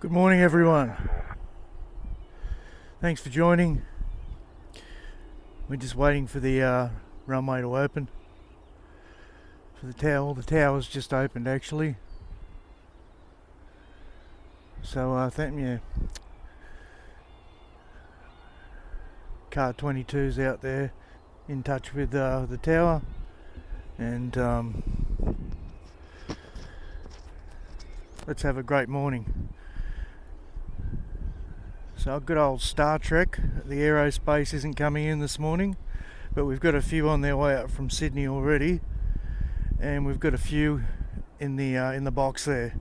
Good morning, everyone. Thanks for joining. We're just waiting for the runway to open for the tower. The tower's just opened actually. So thank you. Car 22's out there in touch with the tower, and let's have a great morning. So good old Star Trek, the aerospace isn't coming in this morning, but we've got a few on their way up from Sydney already, and we've got a few in the box there,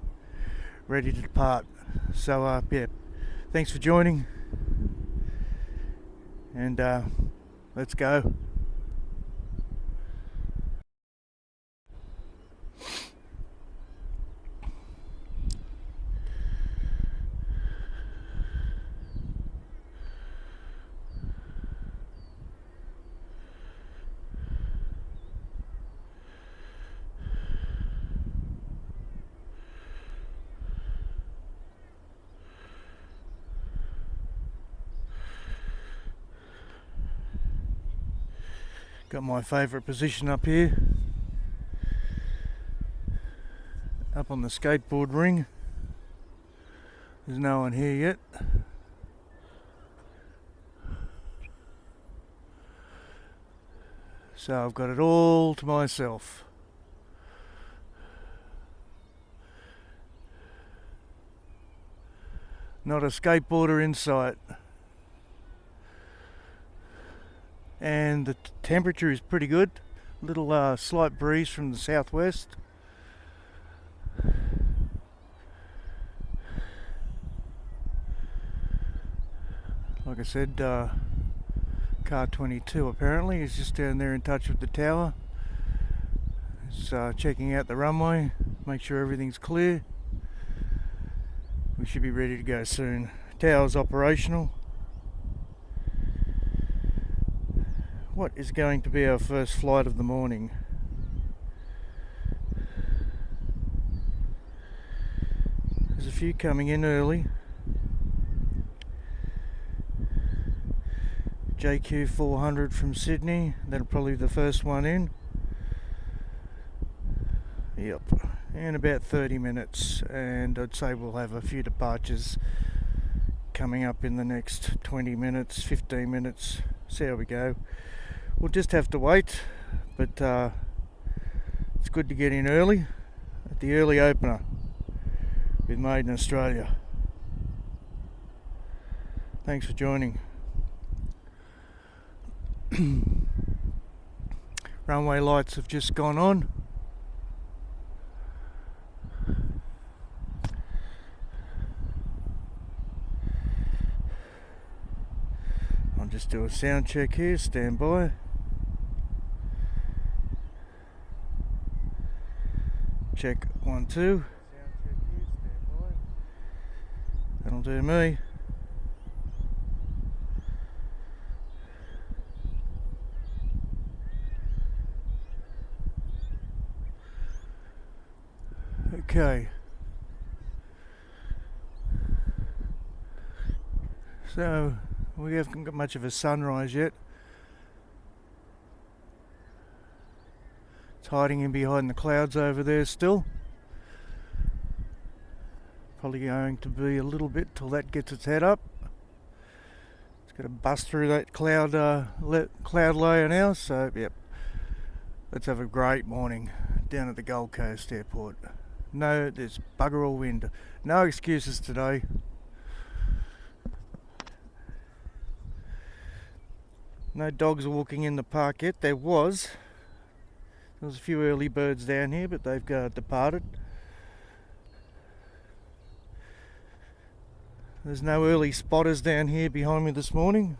ready to depart. So yeah, thanks for joining, and let's go. Got my favourite position up here, up on the skateboard ring. There's no one here yet. So I've got it all to myself. Not a skateboarder in sight. And the temperature is pretty good. Little slight breeze from the southwest. Like I said, car 22 apparently is just down there in touch with the tower. It's checking out the runway, make sure everything's clear. We should be ready to go soon. Tower's operational. What is going to be our first flight of the morning? There's a few coming in early. JQ 400 from Sydney, that'll probably be the first one in. Yep, in about 30 minutes, and I'd say we'll have a few departures coming up in the next 20 minutes, 15 minutes. See how we go. We'll just have to wait, but it's good to get in early at the early opener with Made in Australia. Thanks for joining. Runway lights have just gone on. I'll just do a sound check here, stand by. Check 1, 2. That'll do me. Okay. So we haven't got much of a sunrise yet. It's hiding in behind the clouds over there still. Probably going to be a little bit till that gets its head up. It's going to bust through that cloud layer now. So yep, let's have a great morning down at the Gold Coast Airport. No, there's bugger all wind. No excuses today. No dogs are walking in the park yet. There was a few early birds down here, but they've departed. There's no early spotters down here behind me this morning.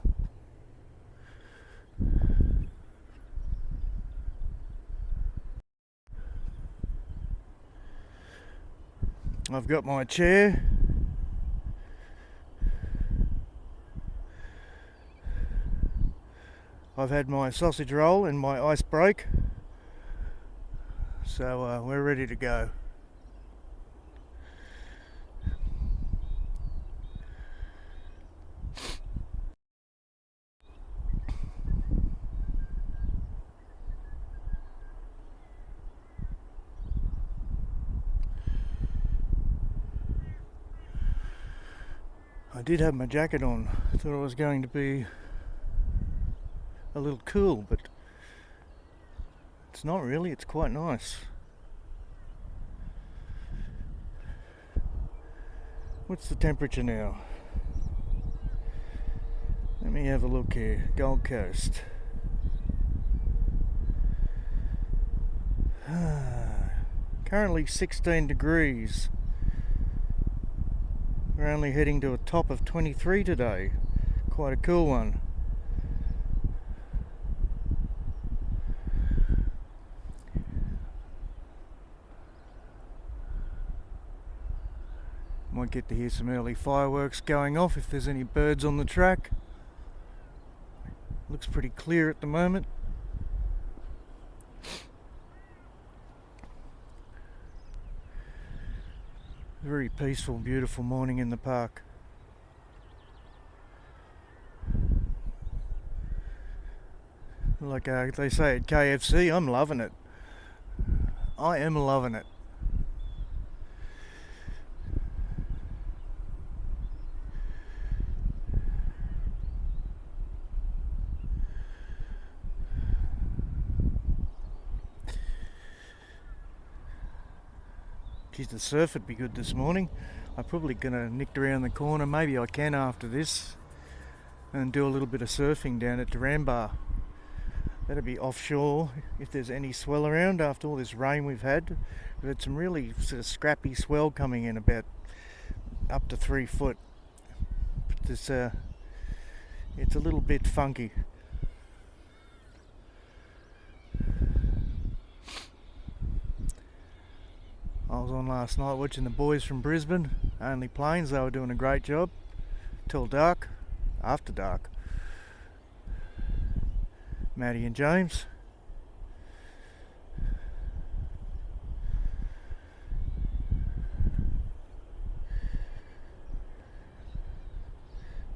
I've got my chair. I've had my sausage roll and my ice break. So we're ready to go. I did have my jacket on. I thought it was going to be a little cool, but it's not really. It's quite nice. What's the temperature now? Let me have a look here. Gold Coast. Currently 16 degrees. We're only heading to a top of 23 today. Quite a cool one. Might get to hear some early fireworks going off if there's any birds on the track. Looks pretty clear at the moment. Very peaceful, beautiful morning in the park. Like they say at KFC, I'm loving it. I am loving it. Geez, the surf would be good this morning. I'm probably gonna nick around the corner. Maybe I can after this and do a little bit of surfing down at Durambar. That'd be offshore if there's any swell around after all this rain we've had. We've had some really sort of scrappy swell coming in, about up to 3 foot. But this, it's a little bit funky. I was on last night watching the boys from Brisbane, Only Planes. They were doing a great job till dark, after dark. Maddie and James.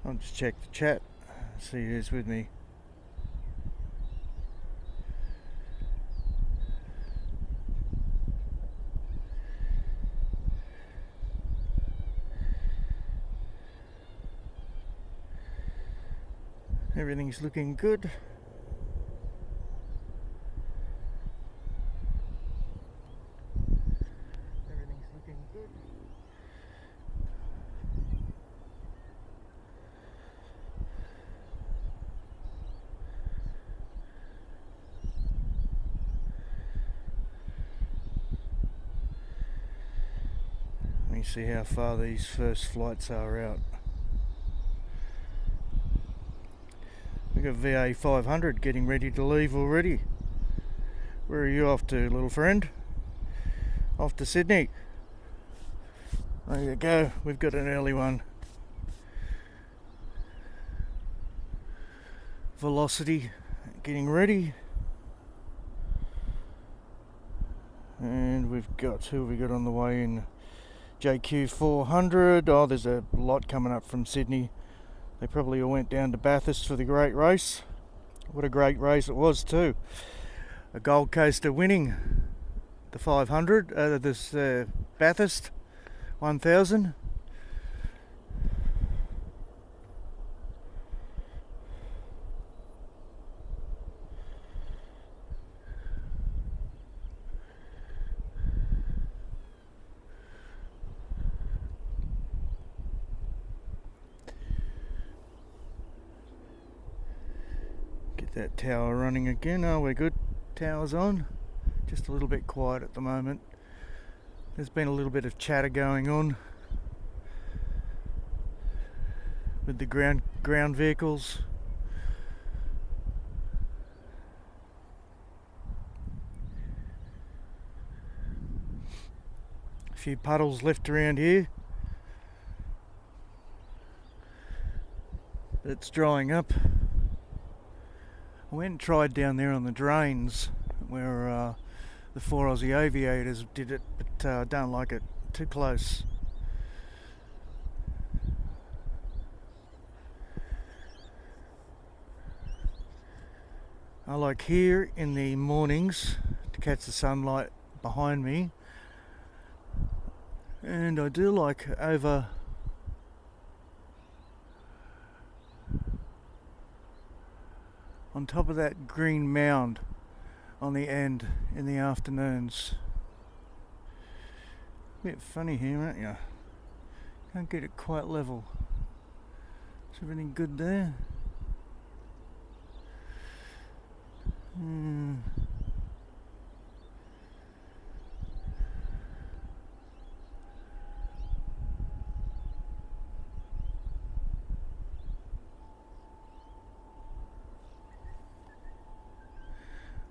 I'll just check the chat, see who's with me. Everything's looking good. Everything's looking good. Let me see how far these first flights are out. We've got VA 500 getting ready to leave already. Where are you off to, little friend? Off to Sydney. There you go, we've got an early one. Velocity getting ready. And who have we got on the way in? JQ 400. Oh, there's a lot coming up from Sydney. They probably all went down to Bathurst for the great race. What a great race it was too. A Gold Coaster winning the 500, this Bathurst 1000. That tower running again. Oh, we're good. Tower's on. Just a little bit quiet at the moment. There's been a little bit of chatter going on with the ground vehicles. A few puddles left around here. It's drying up. I went and tried down there on the drains where the 4 Aussie aviators did it, but I don't like it too close. I like here in the mornings to catch the sunlight behind me, and I do like over on top of that green mound on the end in the afternoons. Bit funny here, aren't you? Can't get it quite level. Is everything good there?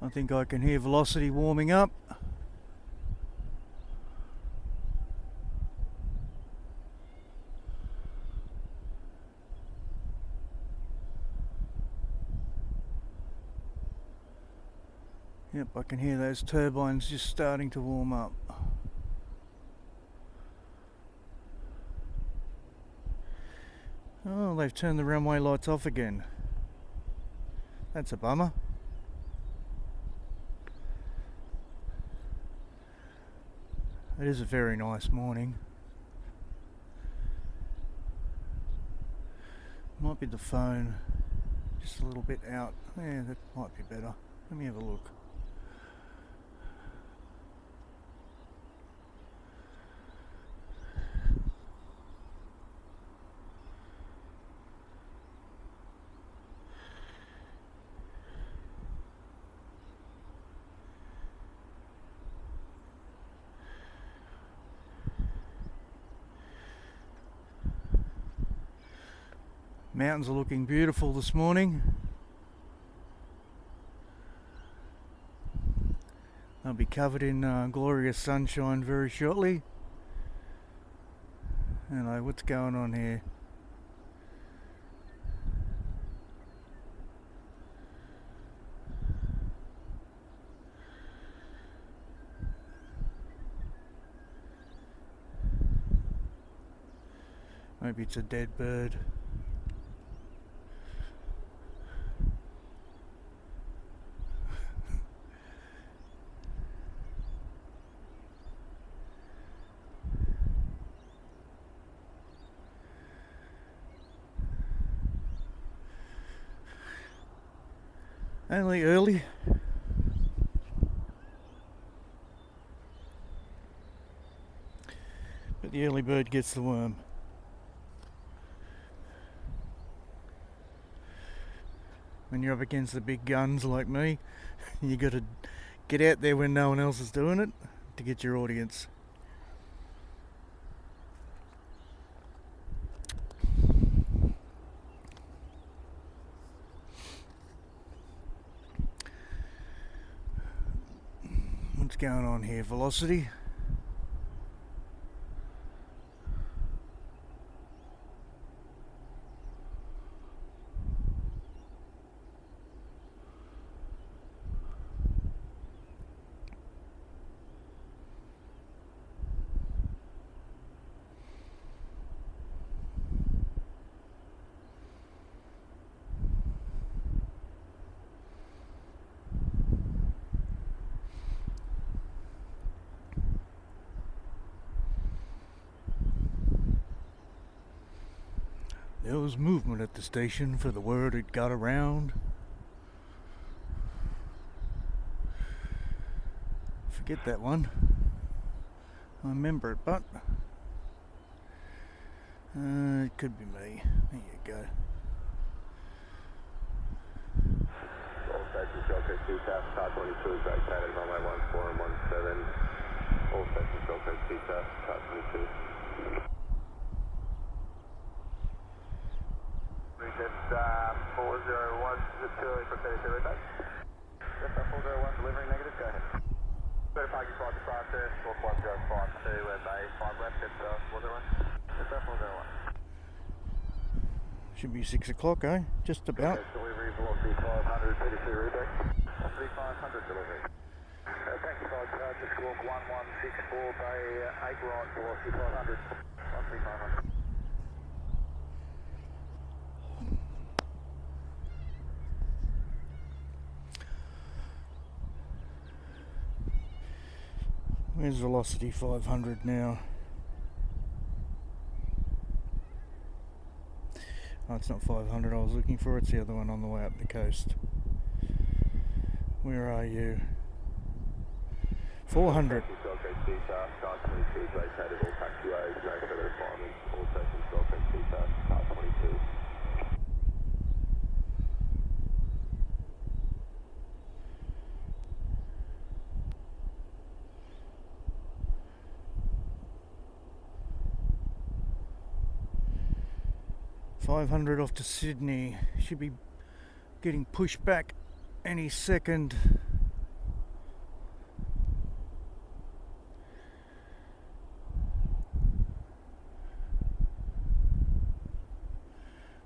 I think I can hear velocity warming up. Yep, I can hear those turbines just starting to warm up. Oh, they've turned the runway lights off again. That's a bummer. It is a very nice morning. Might be the phone, just a little bit out. Yeah, that might be better. Let me have a look. Mountains are looking beautiful this morning. They'll be covered in glorious sunshine very shortly. Hello, what's going on here? Maybe it's a dead bird. Only early. But the early bird gets the worm. When you're up against the big guns like me, you got to get out there when no one else is doing it to get your audience. What's going on here? Velocity? There was movement at the station, for the word had got around. Forget that one. I remember it, but it could be me. There you go. All stations, Delta 2, Car 22 is vacated, runway 14 and 17. All stations, Delta 2, Car 22. Regent 401, is it too early for 32 back? Yes, 401, delivering negative, go ahead. Better parking flight to process, North 1052 and Bay 5 left, it's 401. Yes, 401. Should be 6 o'clock, eh? Just about. Okay, delivery, velocity 500, 32 Rubik. Velocity 500 delivery. Taxi 5 departure, squawk 1164, Bay 8 right, velocity 500. Velocity 500. Where's velocity 500 now? Oh, it's not 500 I was looking for, it's the other one on the way up the coast. Where are you? 400. Gold Coast Airport, car 22 vacated all taxiways, no further requirements. All stations Gold Coast Airport, car 22. $500 off to Sydney. Should be getting pushed back any second.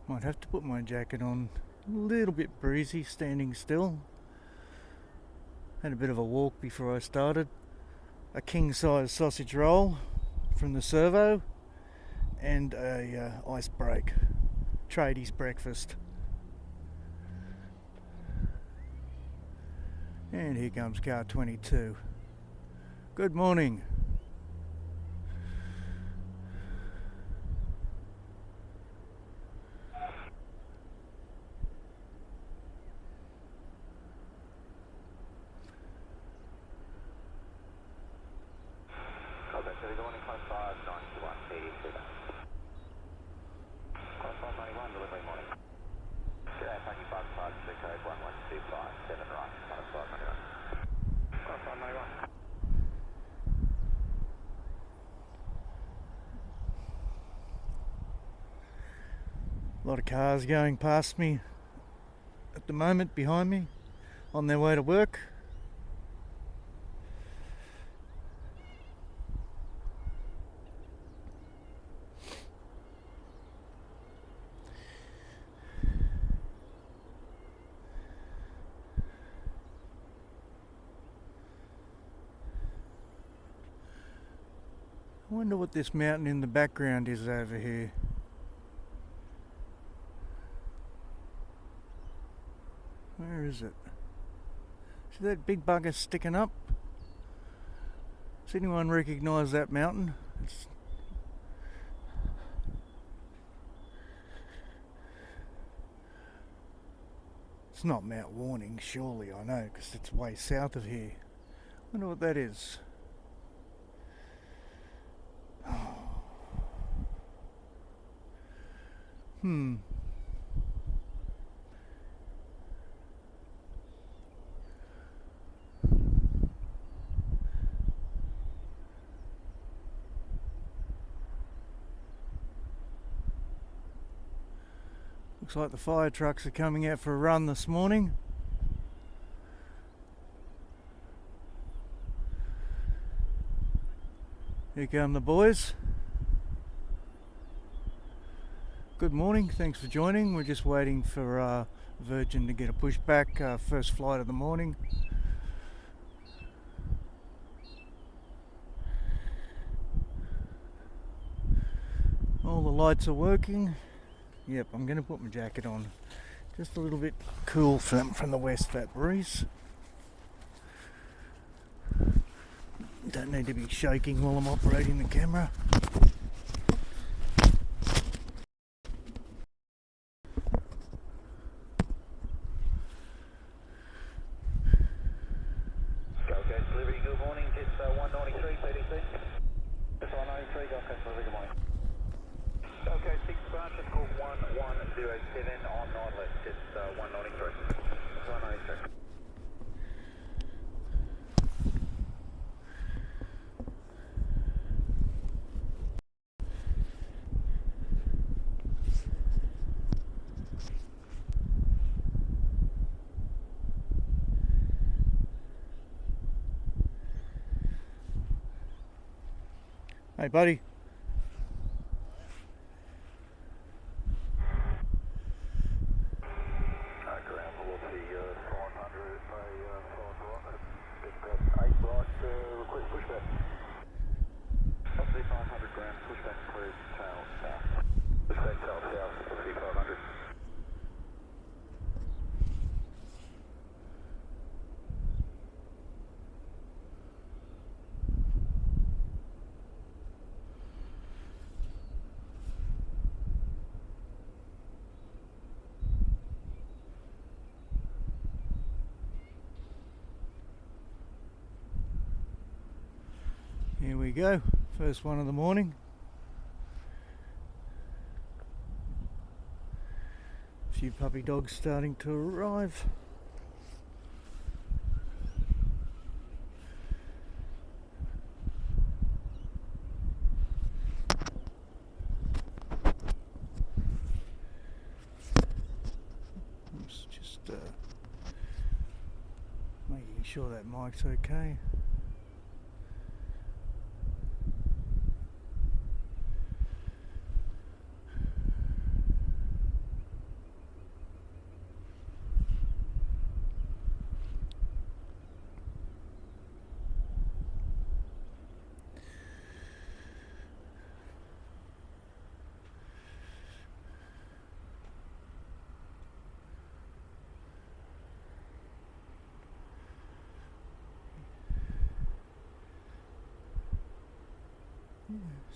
Might have to put my jacket on. A little bit breezy standing still. Had a bit of a walk before I started. A king size sausage roll from the servo and a ice break. Tradies breakfast. And here comes car 22. Good morning. Good morning, class 5, 91, 82. Class 5, 91, delivery morning. G'day, Funky 5, 5, code 1125, 7 right, class 5, 91. Class 5, 91. A lot of cars going past me at the moment, behind me, on their way to work. I wonder what this mountain in the background is over here. Where is it? See that big bugger sticking up? Does anyone recognise that mountain? It's not Mount Warning, surely, I know, because it's way south of here. I wonder what that is. Looks like the fire trucks are coming out for a run this morning. Here come the boys. Good morning, thanks for joining. We're just waiting for Virgin to get a pushback, first flight of the morning. All the lights are working. Yep, I'm going to put my jacket on. Just a little bit cool from the west, that breeze. Don't need to be shaking while I'm operating the camera. Gold Coast delivery, good morning. It's 193 PDC. It's 193, Gold Coast delivery, good morning. Gold Coast 6 branch, it's called 1107 on 9 left. It's 193. It's 193. Hey buddy. Ground velocity 500, 8 right, request pushback. Velocity 500 ground, pushback clear, tail south. Pushback tail south, velocity 500. Here we go, first one of the morning. A few puppy dogs starting to arrive. Just making sure that mic's okay.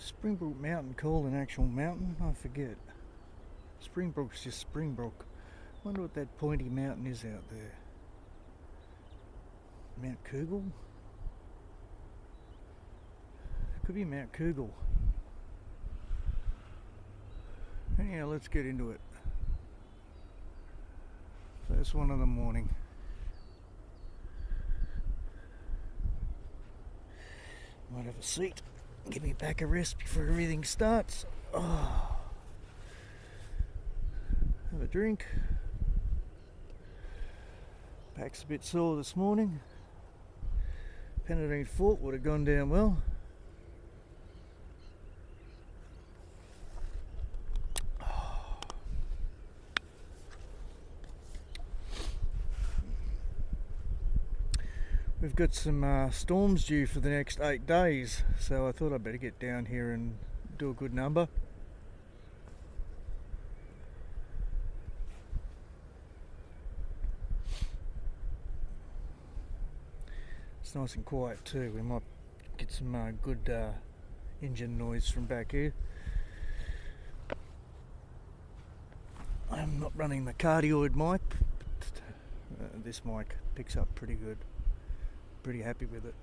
Springbrook Mountain called an actual mountain? I forget. Springbrook's just Springbrook. Wonder what that pointy mountain is out there. Mount Cougal? Could be Mount Cougal. Anyhow, let's get into it. First one of the morning. Might have a seat. Give me back a rest before everything starts. Oh. Have a drink. Back's a bit sore this morning. Penadine Fort would have gone down well. We've got some storms due for the next 8 days, so I thought I'd better get down here and do a good number. It's nice and quiet too. We might get some good engine noise from back here. I'm not running the cardioid mic, but this mic picks up pretty good. Pretty happy with it.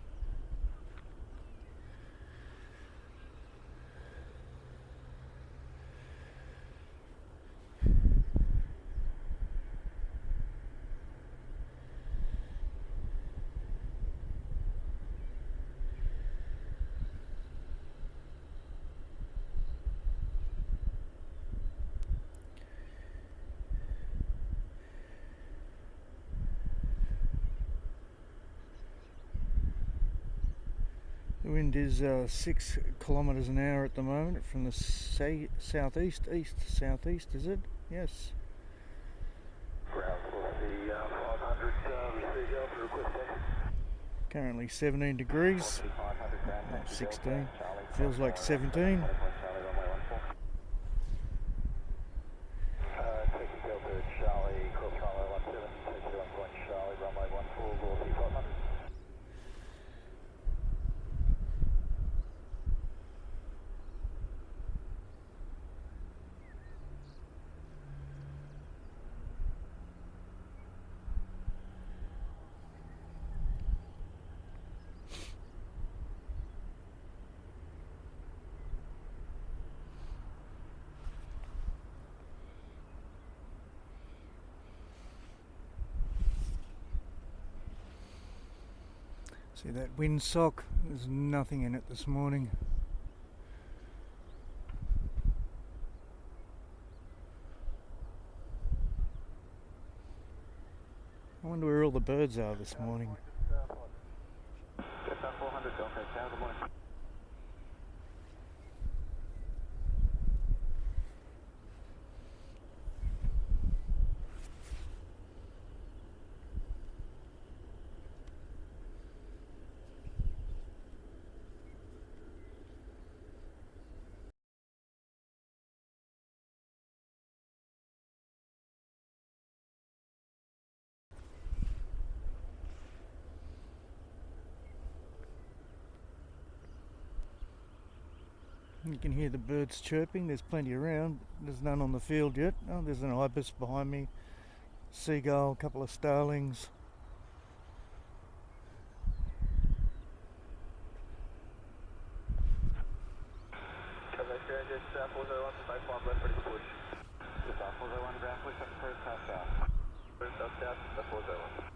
The wind is 6 kilometres an hour at the moment from the southeast, east to southeast, is it? Yes. Currently 17 degrees, 16, feels like 17. See that windsock? There's nothing in it this morning. I wonder where all the birds are this morning. You can hear the birds chirping. There's plenty around. There's none on the field yet. Oh, there's an ibis behind me. Seagull, a couple of starlings. South 401, base 5 left, ready to push. South 401, ground push up to south south. South south, South 401.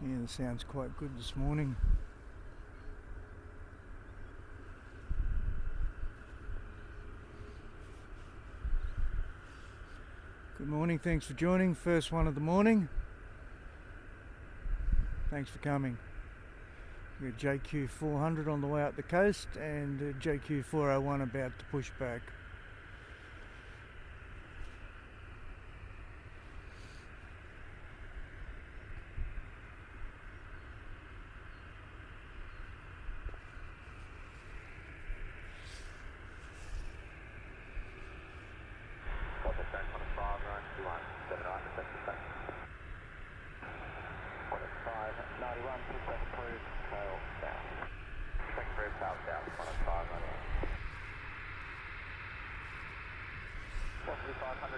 Yeah, the sound's quite good this morning. Good morning, thanks for joining. First one of the morning. Thanks for coming. We've got JQ 400 on the way up the coast and JQ 401 about to push back.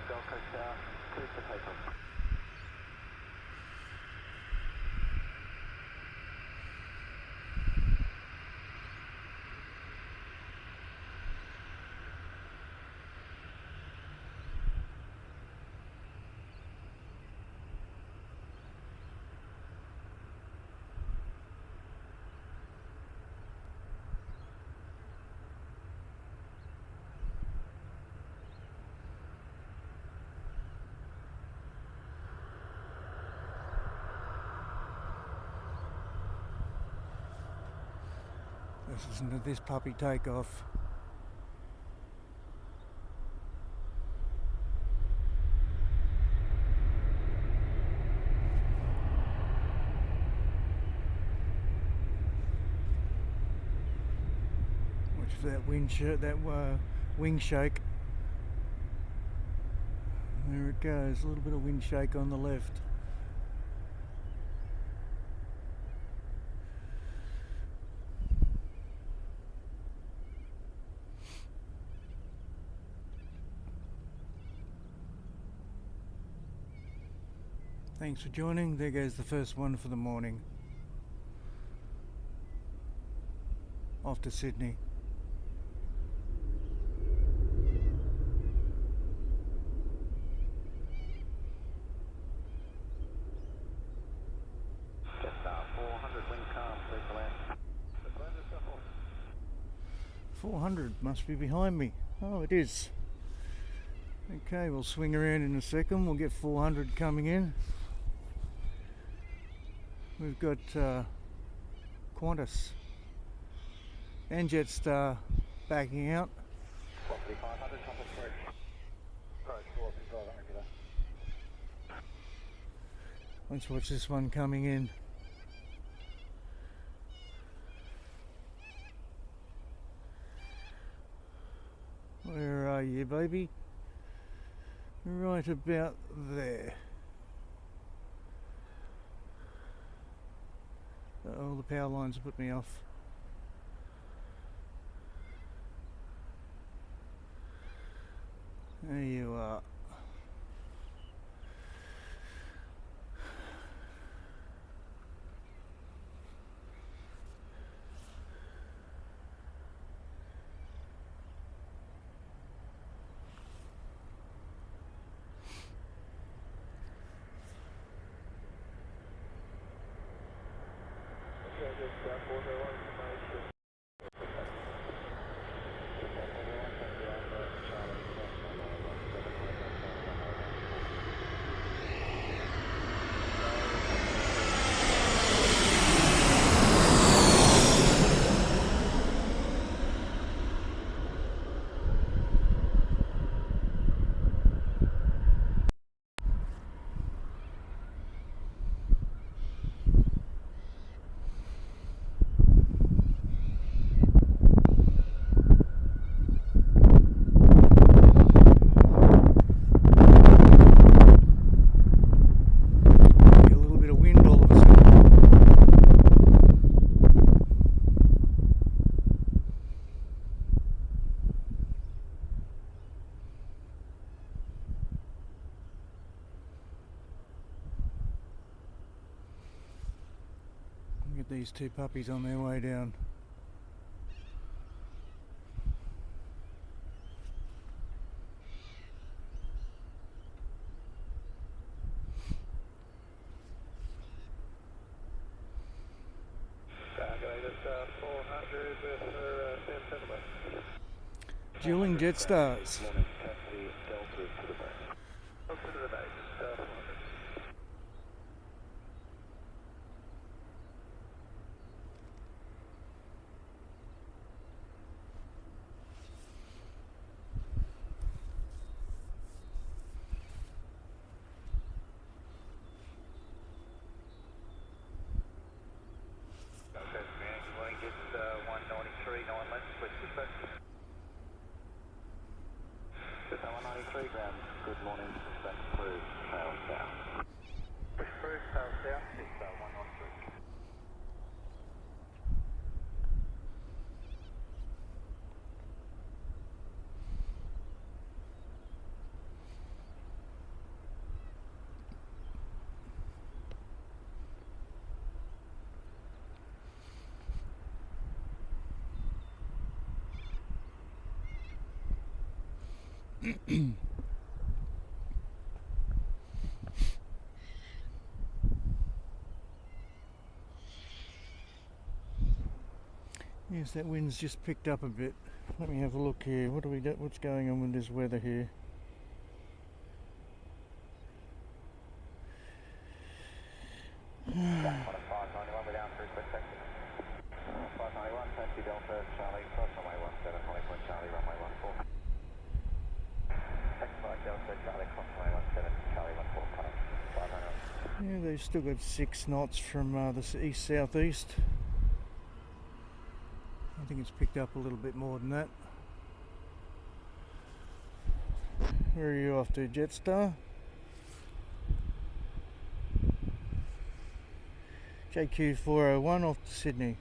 Gold Coast Airport, cleared for takeoff. Listen to this puppy take off. Watch for that wing shake. There it goes, a little bit of wind shake on the left. Thanks for joining. There goes the first one for the morning. Off to Sydney. Just 400 wind calm, please land. 400 must be behind me. Oh, it is. Okay, we'll swing around in a second. We'll get 400 coming in. We've got Qantas and Jetstar backing out. Let's watch this one coming in. Where are you, baby? Right about there. Oh, the power lines have put me off. There you are. these two puppies on their way down. Dueling Jetstars. Good morning, that's approved, tails down. Approved, tails down, it's 193. Yes, that wind's just picked up a bit. Let me have a look here. What do we do? What's going on with this weather here? Yeah, they've still got 6 knots from the east-southeast. I think it's picked up a little bit more than that. Where are you off to, Jetstar? JQ401 off to Sydney.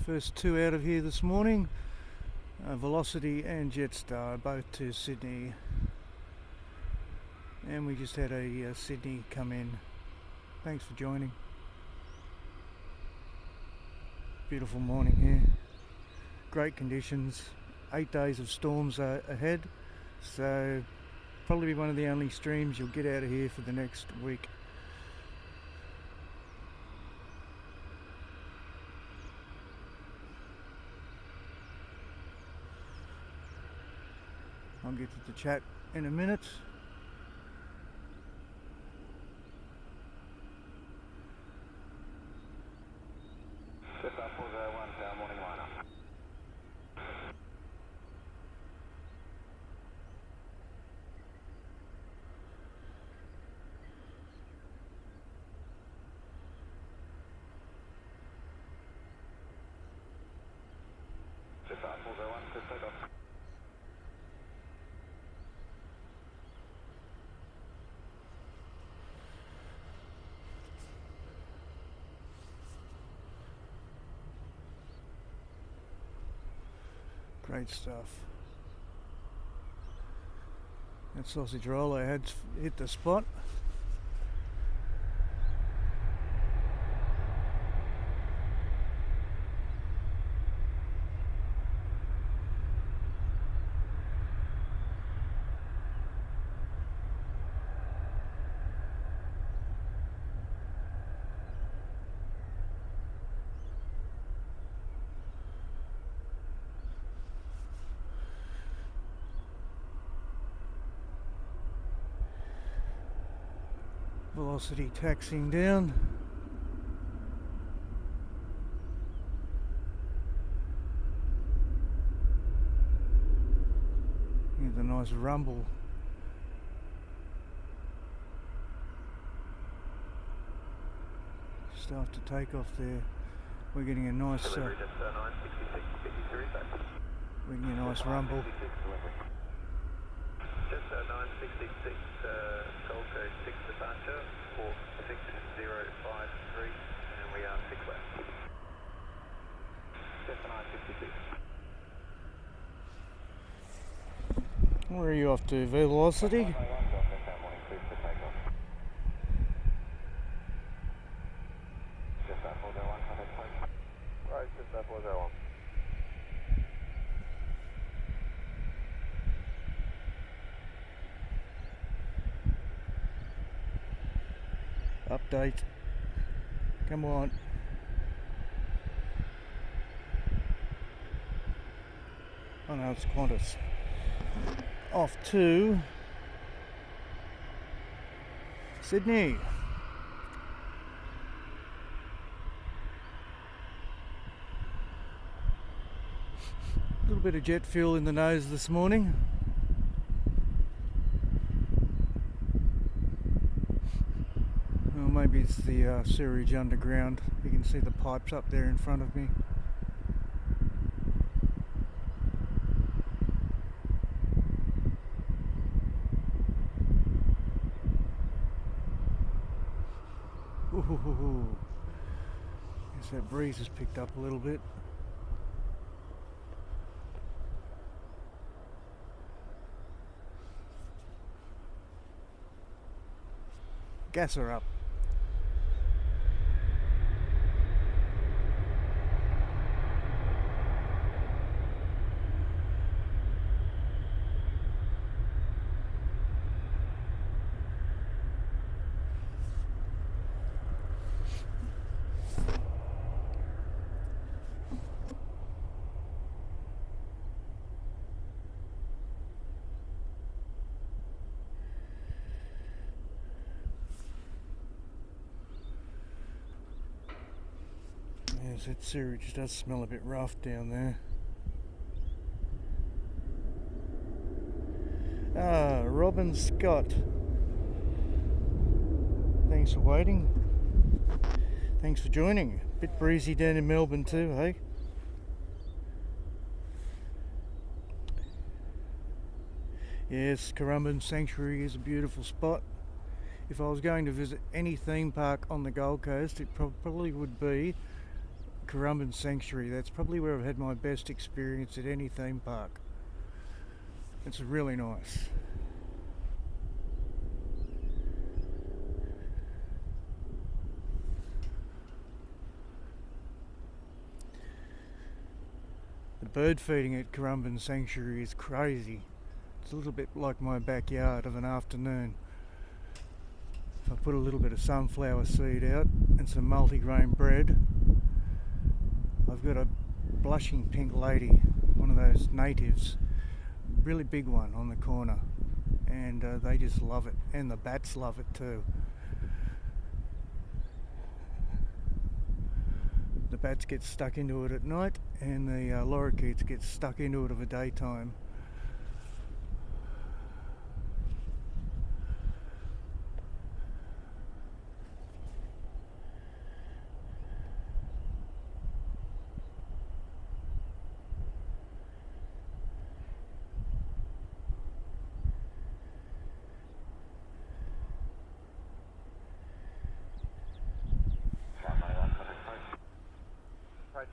First 2 out of here this morning. Velocity and Jetstar, both to Sydney. And we just had a Sydney come in. Thanks for joining. Beautiful morning here. Great conditions. 8 days of storms are ahead. So probably one of the only streams you'll get out of here for the next week. I'll get to the chat in a minute. Morning lineup. Great stuff. That sausage roll I had hit the spot. Velocity taxiing down. Here's a nice rumble. Just after takeoff there, we're getting a nice we're getting a nice rumble. Just 966 Gold Coast 6 departure, 46053, and we are 6 left. Just 966. Where are you off to? Velocity? Delta 401. Update. Come on. Oh no, it's Qantas. Off to Sydney. A little bit of jet fuel in the nose this morning. Well, maybe it's the sewage underground. You can see the pipes up there in front of me. Ooh. Guess that breeze has picked up a little bit. Gas her up. Yes, that sewage does smell a bit rough down there. Ah, Robin Scott. Thanks for waiting. Thanks for joining. Bit breezy down in Melbourne too, hey? Yes, Currumbin Sanctuary is a beautiful spot. If I was going to visit any theme park on the Gold Coast, it probably would be Currumbin Sanctuary. That's probably where I've had my best experience at any theme park. It's really nice. The bird feeding at Currumbin Sanctuary is crazy. It's a little bit like my backyard of an afternoon. If I put a little bit of sunflower seed out and some multigrain bread, I've got a blushing pink lady, one of those natives, really big one on the corner, and they just love it, and the bats love it too. The bats get stuck into it at night, and the lorikeets get stuck into it of a daytime.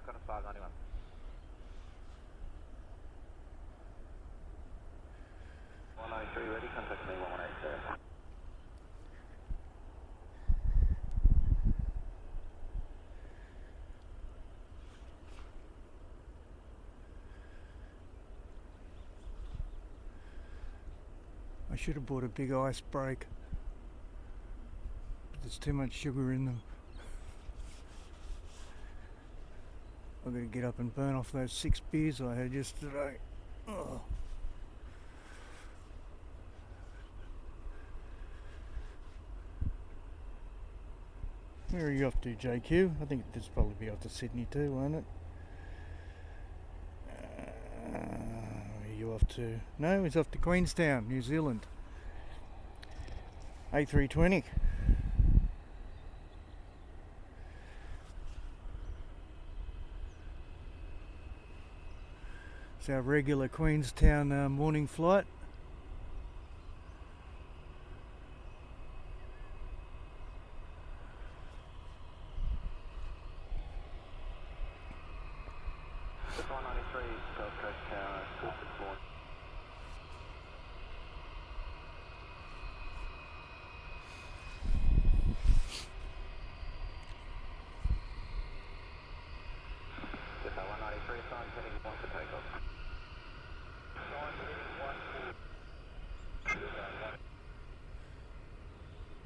Got a 591. Ready, contact me 1187. I should have bought a big ice break, but there's too much sugar in them. I've got to get up and burn off those 6 beers I had yesterday. Oh. Where are you off to, JQ? I think this will probably be off to Sydney too, won't it? Where are you off to? No, he's off to Queenstown, New Zealand. A320. It's our regular Queenstown morning flight. Gold Coast Tower, good morning. Signs heading 1 for takeoff. Signs heading 1 for...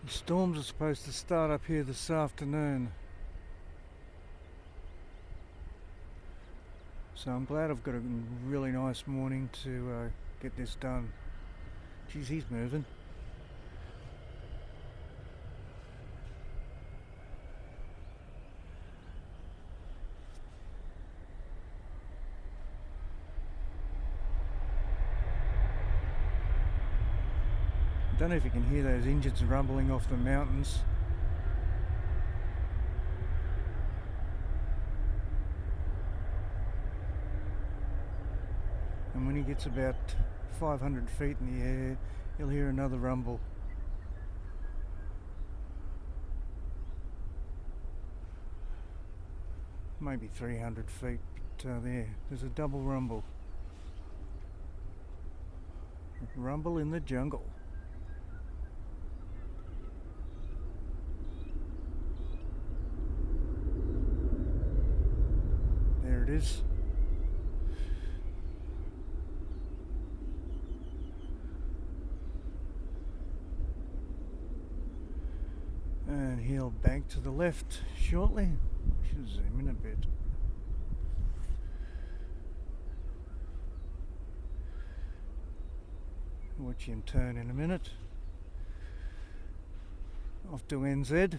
The storms are supposed to start up here this afternoon. So I'm glad I've got a really nice morning to get this done. Geez, he's moving. I don't know if you can hear those engines rumbling off the mountains. And when he gets about 500 feet in the air, you'll hear another rumble. Maybe 300 feet, but there's a double rumble. Rumble in the jungle. There it is. And he'll bank to the left shortly. Should zoom in a bit. Watch him turn in a minute. Off to NZ.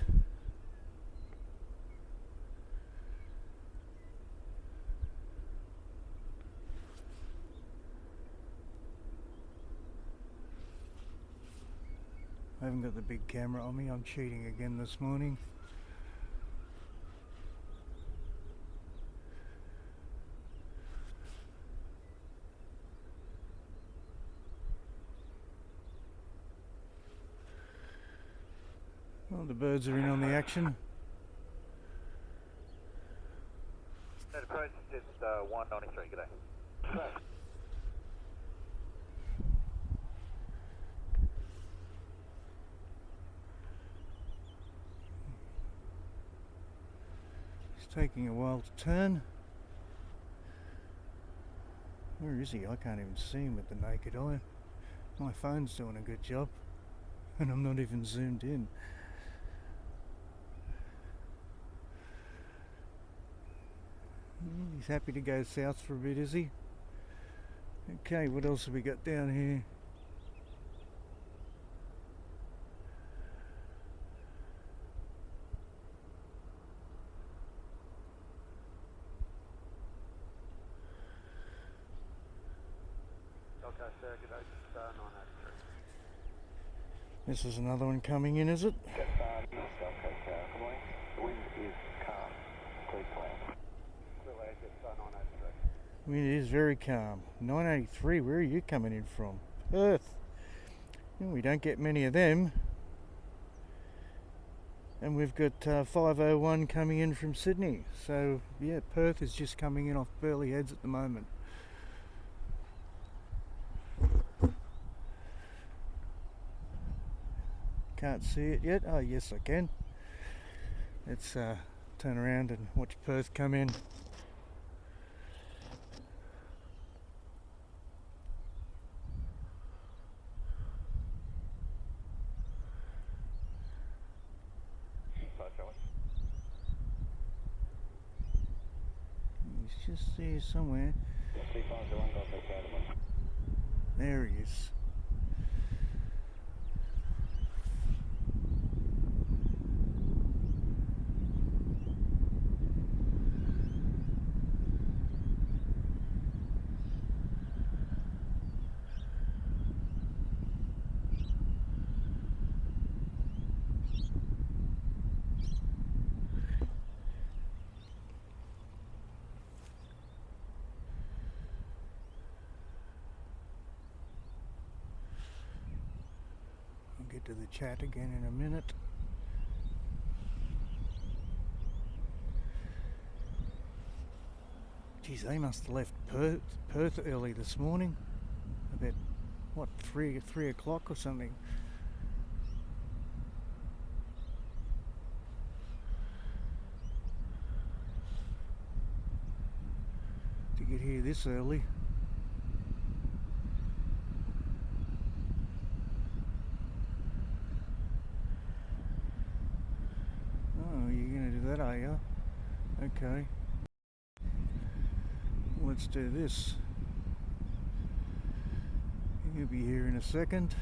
I haven't got the big camera on me, I'm cheating again this morning. Well, the birds are in on the action. That approach is just 193, g'day. Right. It's taking a while to turn. Where is he? I can't even see him with the naked eye. My phone's doing a good job and I'm not even zoomed in. He's happy to go south for a bit, is he? Okay, what else have we got down here? Gold Coast Airport, g'day, just 983. This is another one coming in, is it? Gold Coast, good morning. The wind is calm, clear to land. Clear land, just 983. Wind is very calm. 983, where are you coming in from? Perth. We don't get many of them. And we've got 501 coming in from Sydney. So yeah, Perth is just coming in off Burleigh Heads at the moment. Can't see it yet. Oh yes, I can. Let's turn around and watch Perth come in. He's just there somewhere. There he is. Get to the chat again in a minute. Geez, they must have left Perth early this morning. About what, 3 o'clock or something. To get here this early. Oh, you're going to do that, are you? Okay. Let's do this. You'll be here in a second.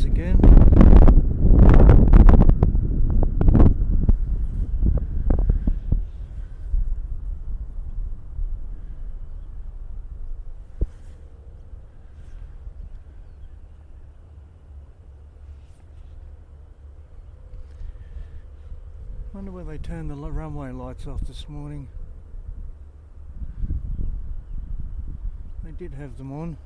Again. Wonder where they turned the runway lights off this morning. They did have them on.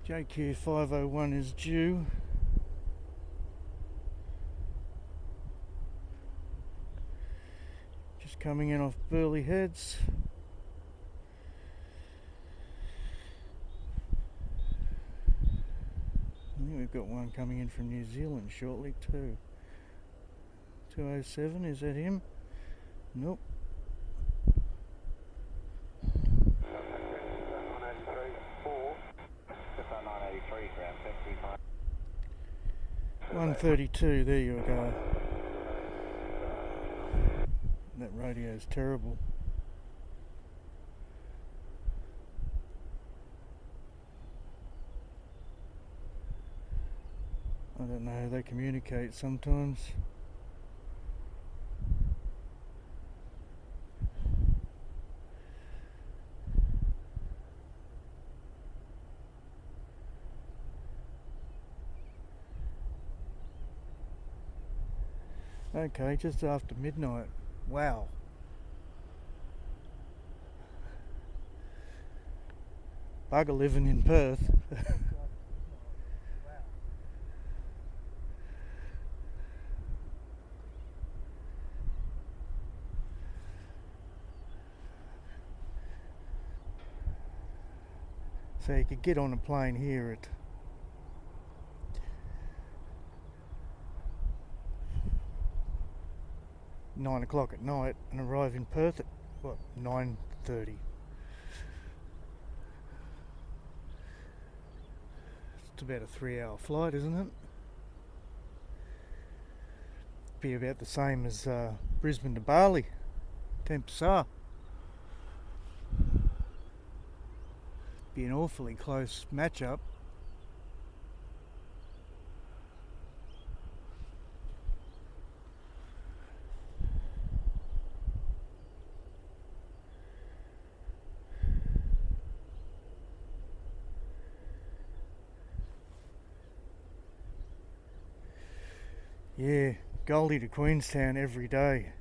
JQ 501 is due. Just coming in off Burleigh Heads. I think we've got one coming in from New Zealand shortly too. 207, is that him? Nope. 132, there you go. That radio is terrible. I don't know how they communicate sometimes. Okay, just after midnight. Wow. Bugger living in Perth. So you could get on a plane here at 9 o'clock at night and arrive in Perth at what, 9:30. It's about a 3-hour flight, isn't it? Be about the same as Brisbane to Bali, 10 Passar. Be an awfully close match-up. Yeah, Goldie to Queenstown every day.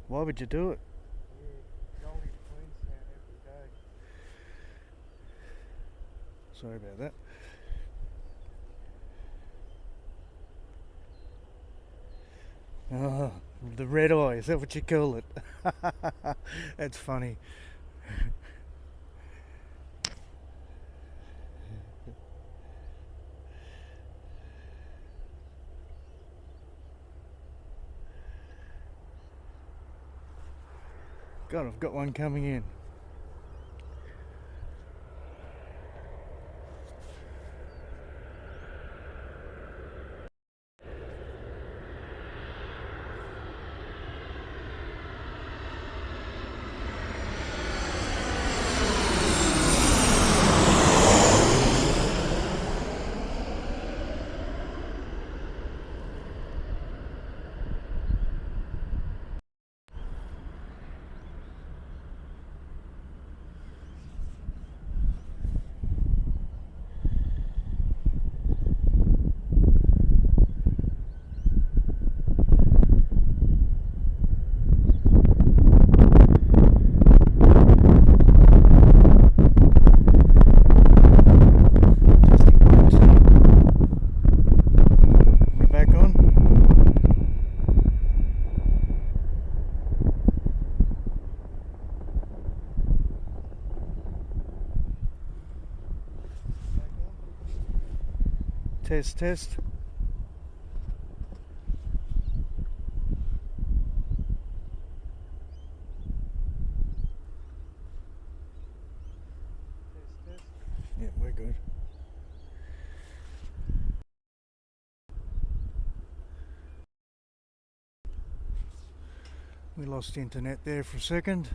Why would you do it? Yeah, Goldie to Queenstown every day. Sorry about that. Oh, the red eye, is that what you call it? That's funny. God, I've got one coming in. Test, test. Yeah, we're good. We lost internet there for a second.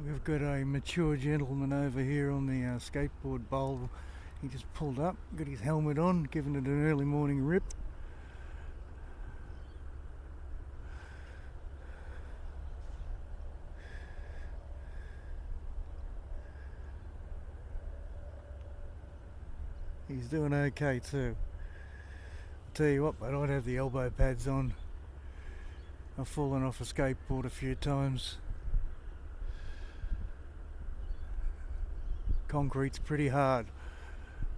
We've got a mature gentleman over here on the skateboard bowl. He just pulled up, got his helmet on, giving it an early morning rip. He's doing okay too. I'll tell you what, but I'd have the elbow pads on. I've fallen off a skateboard a few times. Concrete's pretty hard.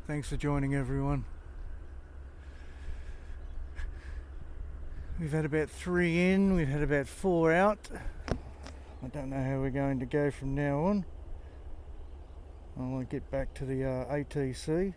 Thanks for joining, everyone. We've had about 3 in, we've had about 4 out. I don't know how we're going to go from now on. I want to get back to the ATC.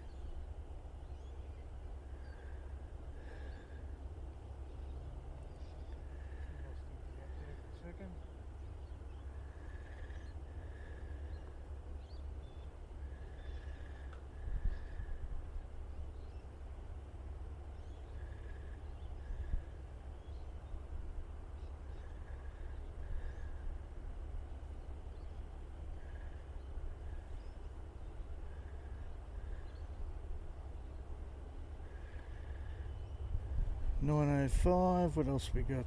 $9.05, what else we got?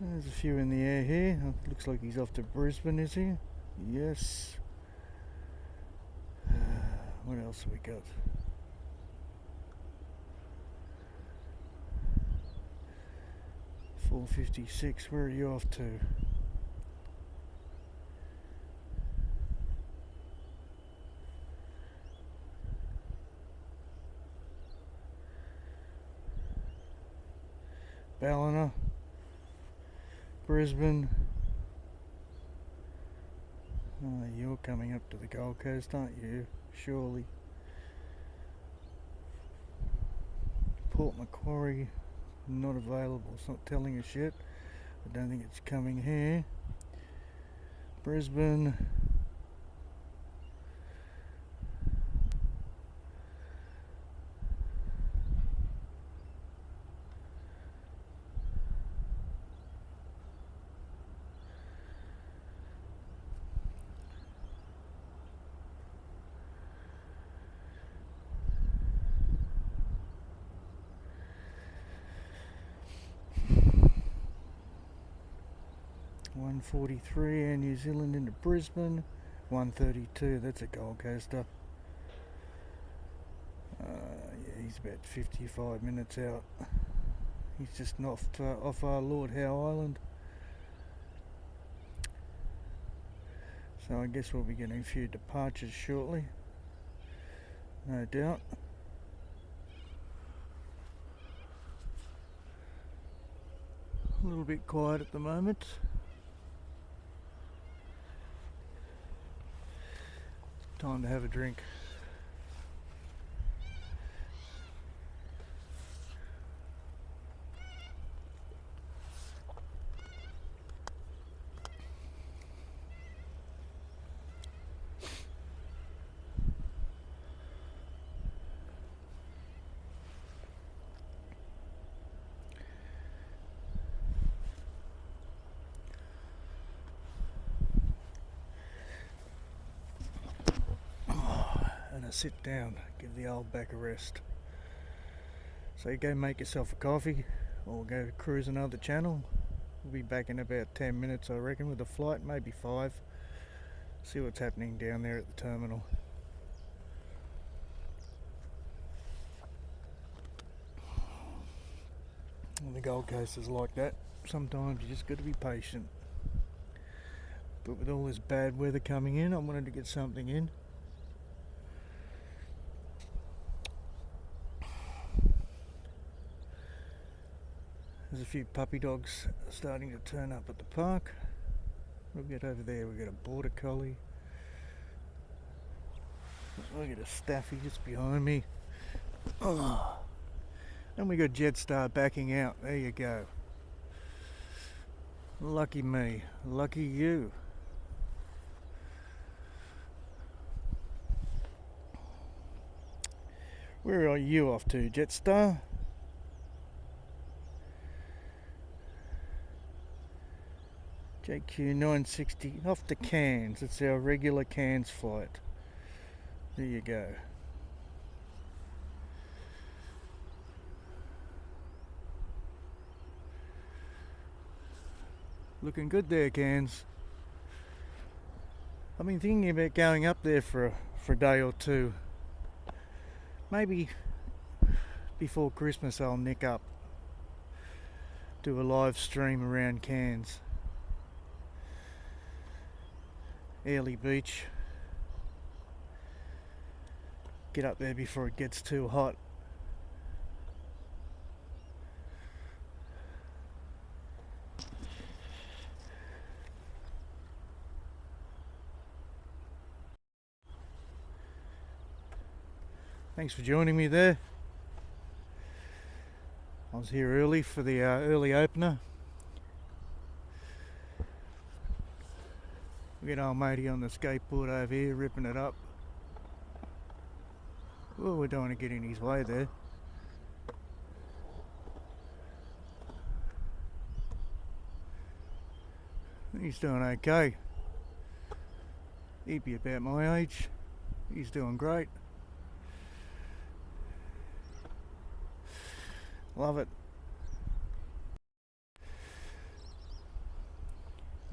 There's a few in the air here. Looks like he's off to Brisbane, is he? Yes. What else have we got? $4.56, where are you off to? Ballina, Brisbane. Oh, you're coming up to the Gold Coast, aren't you? Surely. Port Macquarie, not available. It's not telling us yet. I don't think it's coming here. Brisbane. $1.43 Air New Zealand into Brisbane. $1.32, that's a Gold Coaster. Yeah, he's about 55 minutes out. He's just not off our Lord Howe Island. So I guess we'll be getting a few departures shortly. No doubt. A little bit quiet at the moment. Time to have a drink. sit down, give the old back a rest. So you go make yourself a coffee or go cruise another channel. We'll be back in about 10 minutes, I reckon, with the flight, maybe 5. See what's happening down there at the terminal. And the Gold Coast is like that. Sometimes you just got to be patient. But with all this bad weather coming in, I wanted to get something in. There's a few puppy dogs starting to turn up at the park. We'll get over there, we've got a border collie. Look at a staffy just behind me. Oh. And we got Jetstar backing out. There you go. Lucky me, lucky you. Where are you off to, Jetstar? JQ 960 off to Cairns. It's our regular Cairns flight. There you go. Looking good there, Cairns. I've been thinking about going up there for a day or two. Maybe before Christmas I'll nick up, do a live stream around Cairns. Early beach. Get up there before it gets too hot. Thanks for joining me there. I was here early for the early opener. We got old matey on the skateboard over here ripping it up. Well, we don't want to get in his way there. He's doing okay. He'd be about my age. He's doing great. Love it.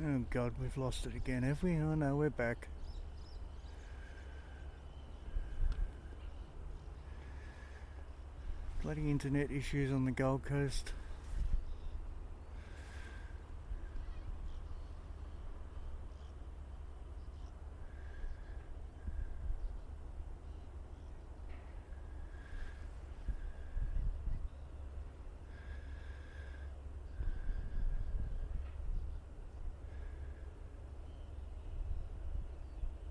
Oh God, we've lost it again, have we? Oh no, we're back. Bloody internet issues on the Gold Coast.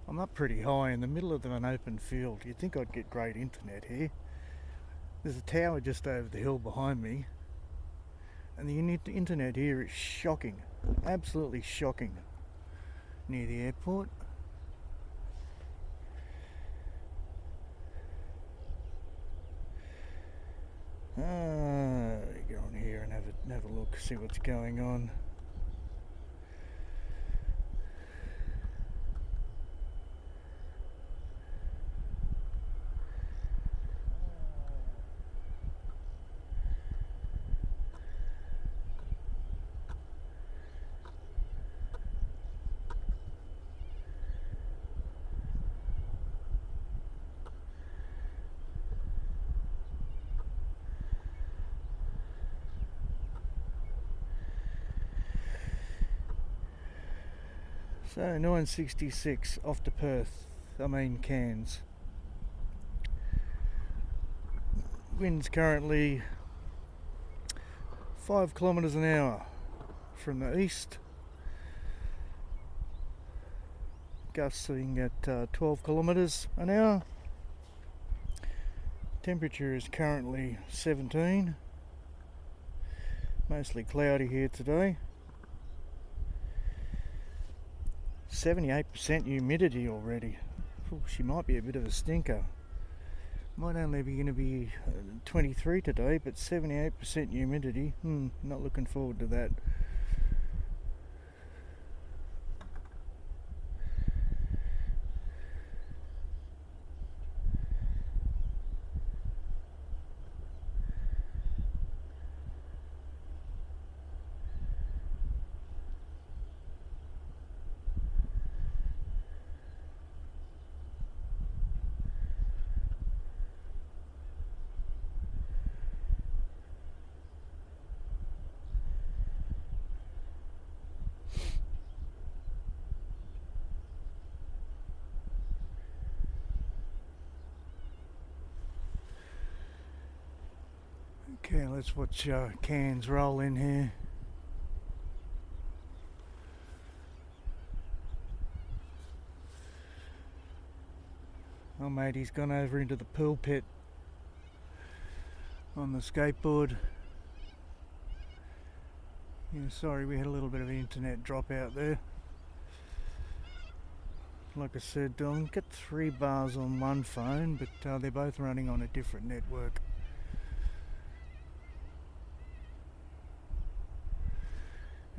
I'm up pretty high in the middle of an open field. You'd think I'd get great internet here. There's a tower just over the hill behind me, and the internet here is shocking, absolutely shocking, near the airport. Get on here and have a look, see what's going on. So 966 off to Perth, Cairns. Wind's currently 5 kilometres an hour from the east, gusting at 12 kilometres an hour. Temperature is currently 17, mostly cloudy here today. 78% humidity already. Ooh, she might be a bit of a stinker. Might only be going to be 23 today, but 78% humidity. Not looking forward to that. Okay, let's watch Cairns roll in here. Oh mate, he's gone over into the pool pit on the skateboard. Yeah, sorry, we had a little bit of internet drop out there. Like I said, I'll get 3 bars on one phone, but they're both running on a different network.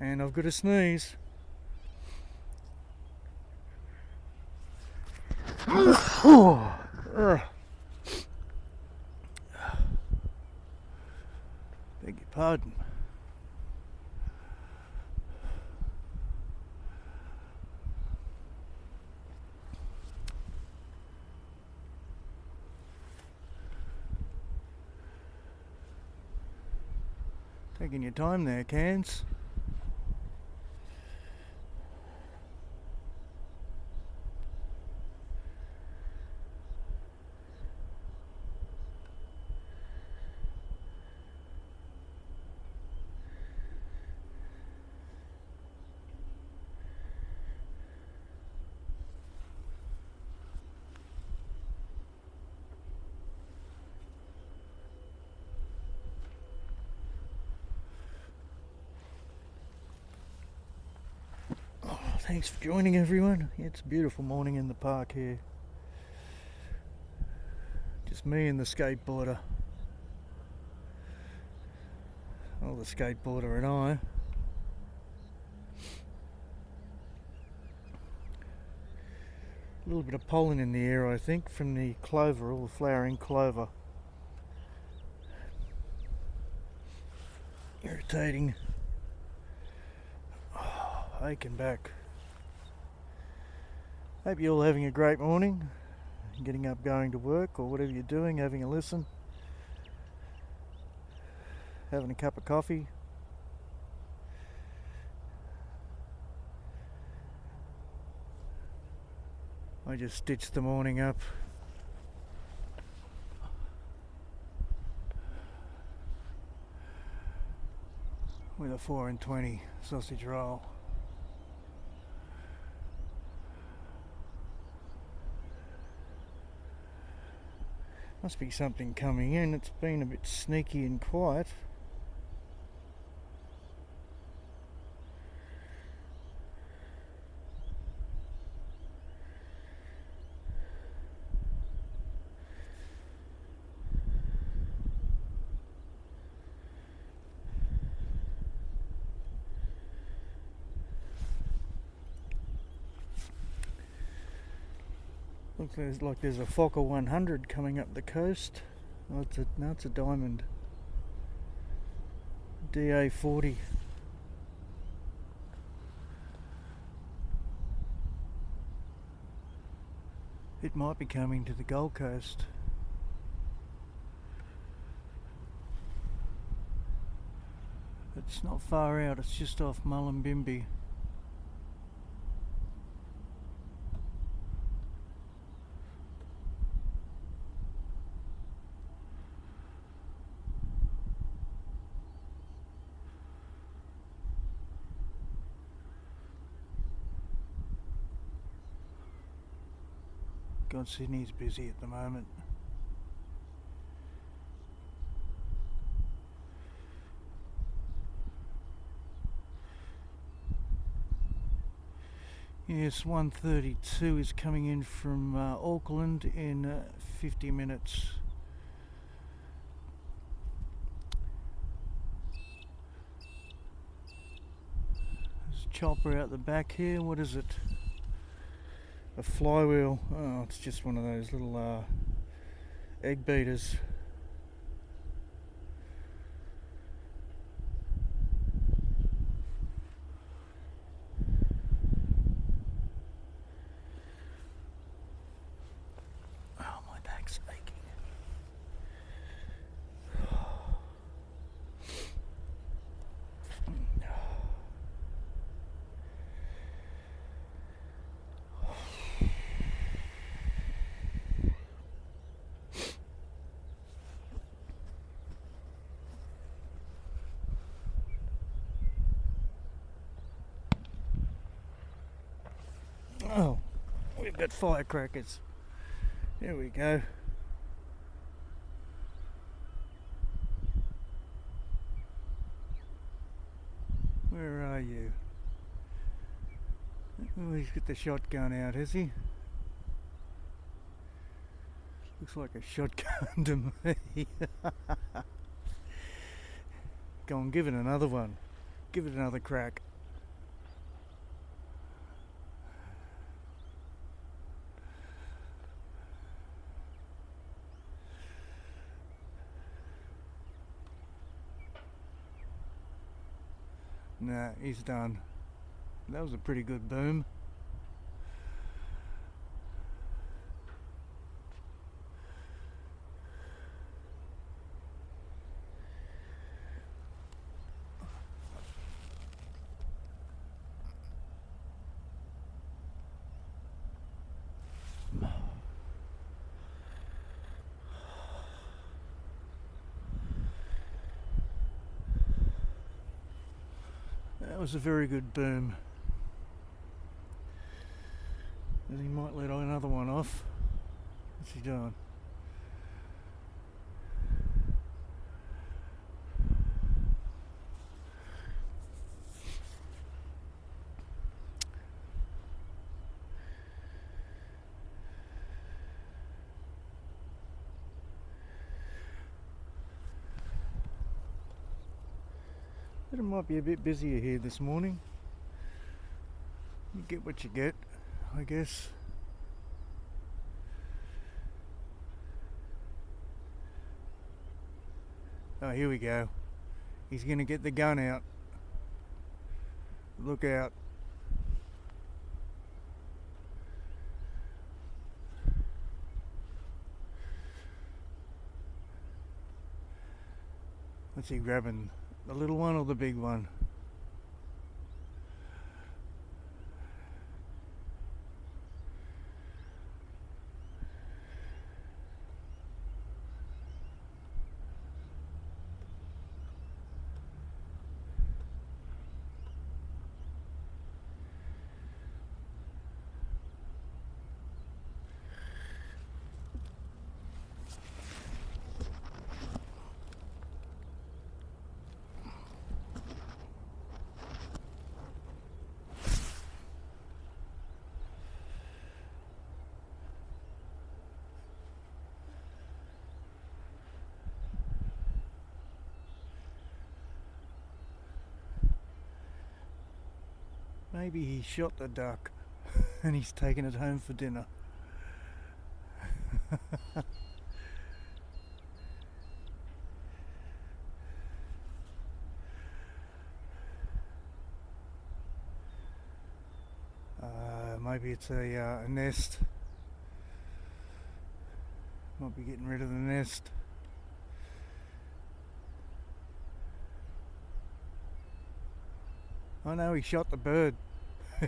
And I've got a sneeze. Beg your pardon. Taking your time there, Cairns. Thanks for joining, everyone. It's a beautiful morning in the park here. Just me and the skateboarder. Well, the skateboarder and I. A little bit of pollen in the air, I think, from the clover, all the flowering clover. Irritating. Oh, aching back. Hope you're all having a great morning, getting up, going to work, or whatever you're doing, having a listen, having a cup of coffee. I just stitched the morning up with a 4 and 20 sausage roll. Must be something coming in. It's been a bit sneaky and quiet. Looks like there's a Fokker 100 coming up the coast. Oh, it's a diamond. DA40. It might be coming to the Gold Coast. It's not far out, it's just off Mullumbimby. God, Sydney's busy at the moment. Yes, 132 is coming in from Auckland in 50 minutes. There's a chopper out the back here. What is it? A flywheel. Oh, it's just one of those little egg beaters. Oh, my back's aching. Oh, we've got firecrackers. There we go. Where are you? Oh, he's got the shotgun out, has he? Looks like a shotgun to me. Go on, give it another one. Give it another crack. Nah, he's done. That was a pretty good boom. That was a very good boom. And he might let another one off. What's he doing? But it might be a bit busier here this morning. You get what you get, I guess. Oh, here we go. He's going to get the gun out. Look out. What's he grabbing? The little one or the big one? Maybe he shot the duck and he's taking it home for dinner. Maybe it's a nest. Might be getting rid of the nest. Oh no, he shot the bird.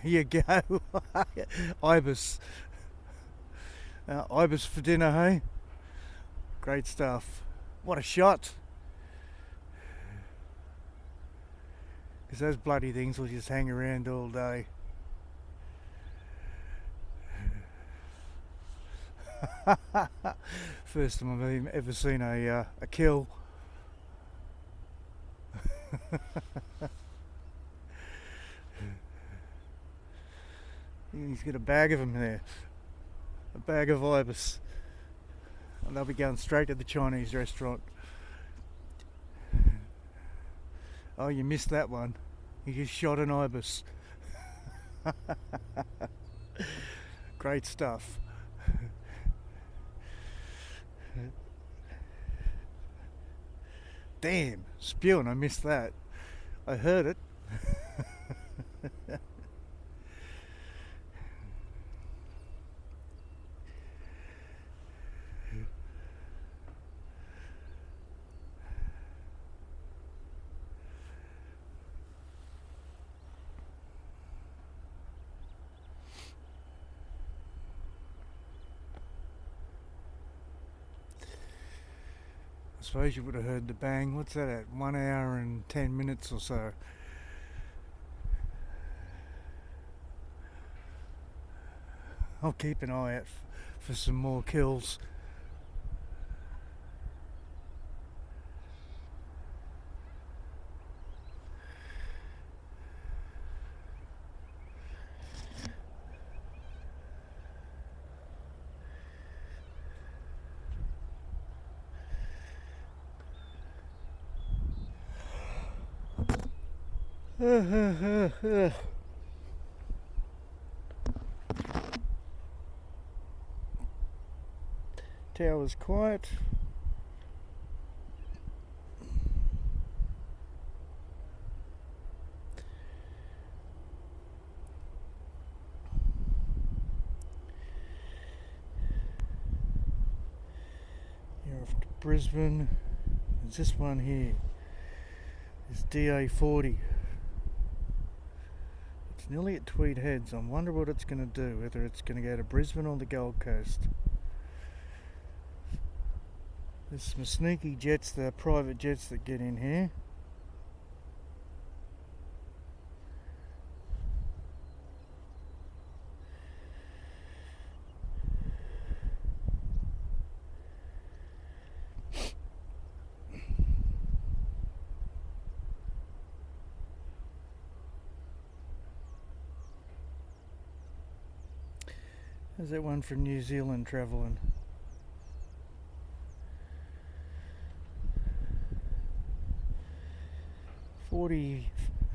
Here you go. Ibis. Ibis for dinner, hey? Great stuff. What a shot. Because those bloody things will just hang around all day. First time I've ever seen a kill. He's got a bag of them there. A bag of Ibis. And they'll be going straight to the Chinese restaurant. Oh, you missed that one. He just shot an Ibis. Great stuff. Damn, spewing, I missed that. I heard it. I suppose you would have heard the bang. What's that at? 1 hour and 10 minutes or so. I'll keep an eye out for some more kills. Tower's quiet. You're off to Brisbane. There's this one here. It's DA40. It's nearly at Tweed Heads. I wonder what it's going to do, whether it's going to go to Brisbane or the Gold Coast. There's some sneaky jets, the private jets that get in here. There's that one from New Zealand travelling.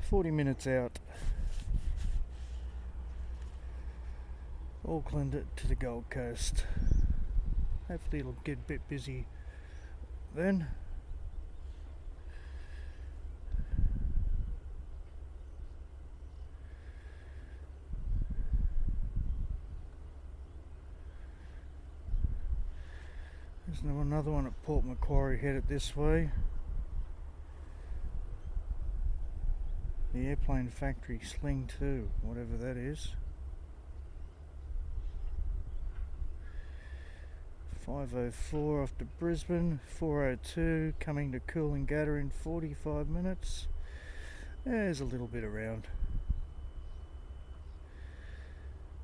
Forty minutes out. Auckland to the Gold Coast. Hopefully it'll get a bit busy then. There's another one at Port Macquarie headed this way. The airplane factory Sling 2, whatever that is. 5:04 off to Brisbane, 4:02 coming to Coolangatta in 45 minutes. There's a little bit around.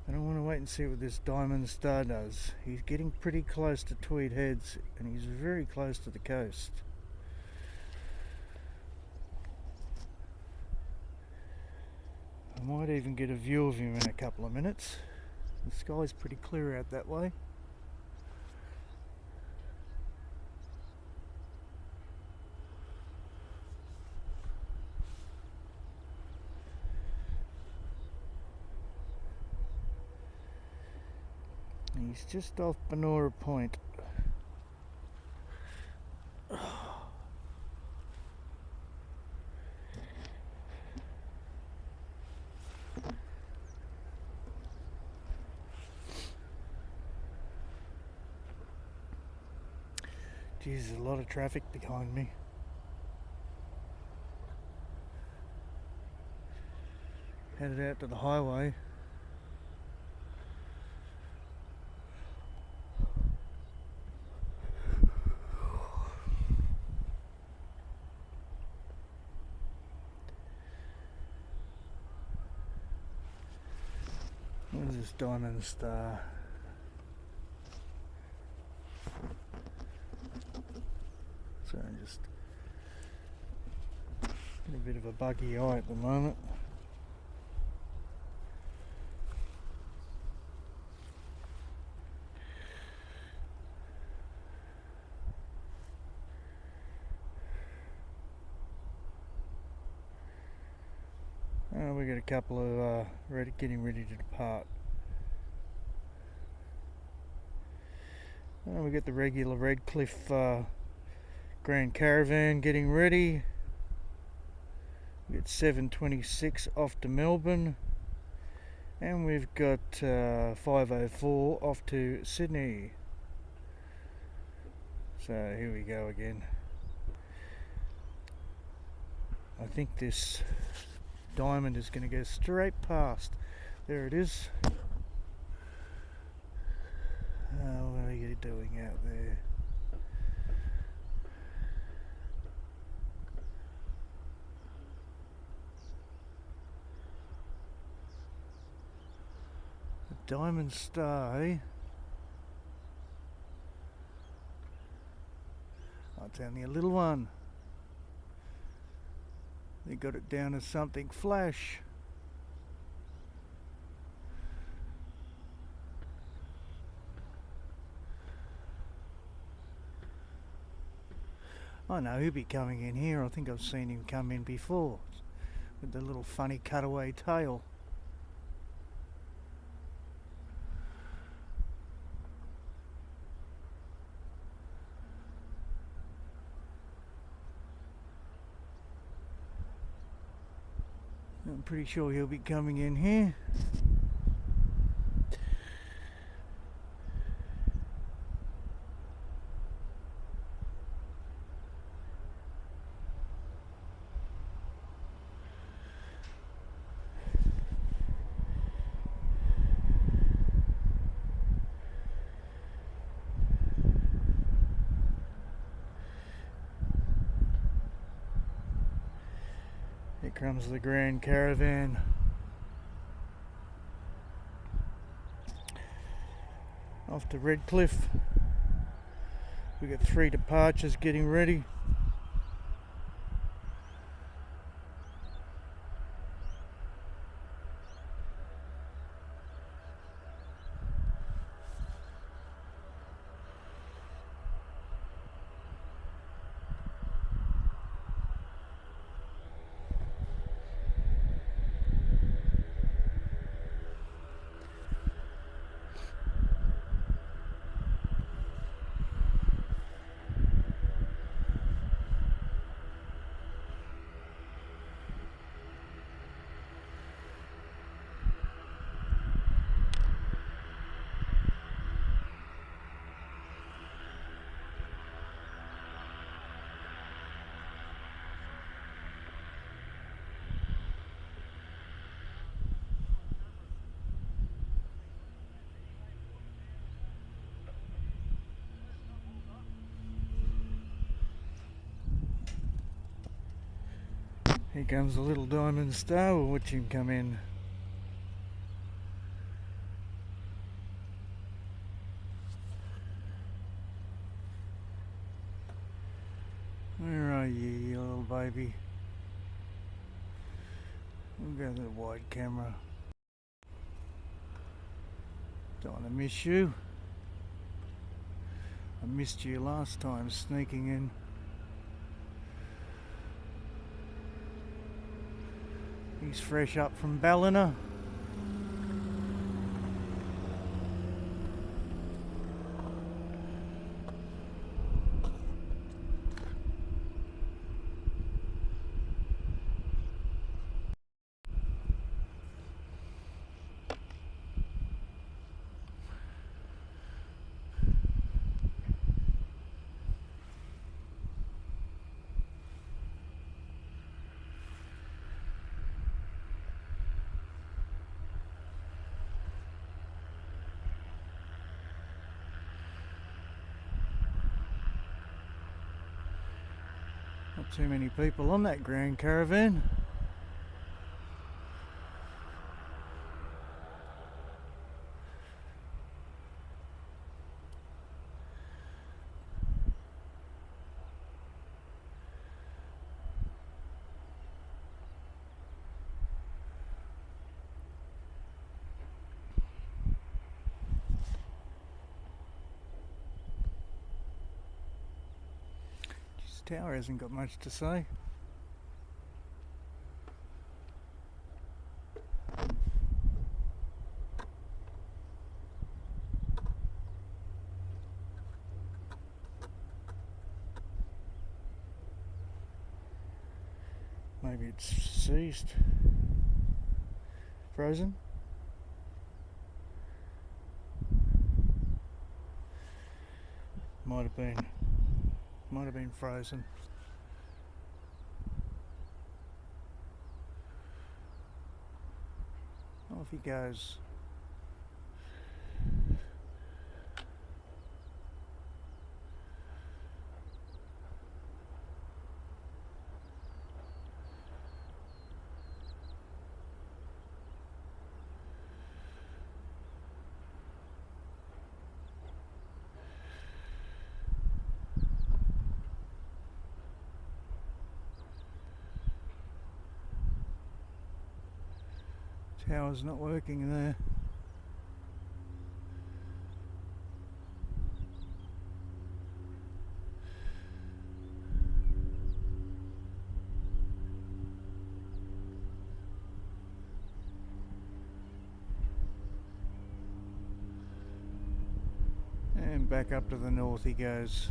And I want to wait and see what this Diamond Star does. He's getting pretty close to Tweed Heads and he's very close to the coast. I might even get a view of him in a couple of minutes. The sky's pretty clear out that way. He's just off Benora Point. Geez, there's a lot of traffic behind me. Headed out to the highway. What is this Diamond Star? So I'm just getting a bit of a buggy eye at the moment. We got a couple of getting ready to depart. We got the regular Redcliffe Grand Caravan getting ready. We got 7:26 off to Melbourne, and we've got 5:04 off to Sydney. So here we go again. I think this Diamond is going to go straight past. There it is. What are you doing out there? Diamond Star, eh? Oh, it's only a little one. They got it down as something flash. I know he'll be coming in here. I think I've seen him come in before with the little funny cutaway tail. I'm pretty sure he'll be coming in here. Here comes the Grand Caravan. Off to Redcliffe. We got 3 departures getting ready. Here comes the little Diamond Star. We'll watch him come in. Where are you, you little baby? We'll go to the wide camera. Don't want to miss you. I missed you last time sneaking in. He's fresh up from Ballina. Not too many people on that Grand Caravan. This tower hasn't got much to say. Maybe it's ceased. Frozen? Might have been frozen. Off he goes. Tower's not working there. And back up to the north he goes.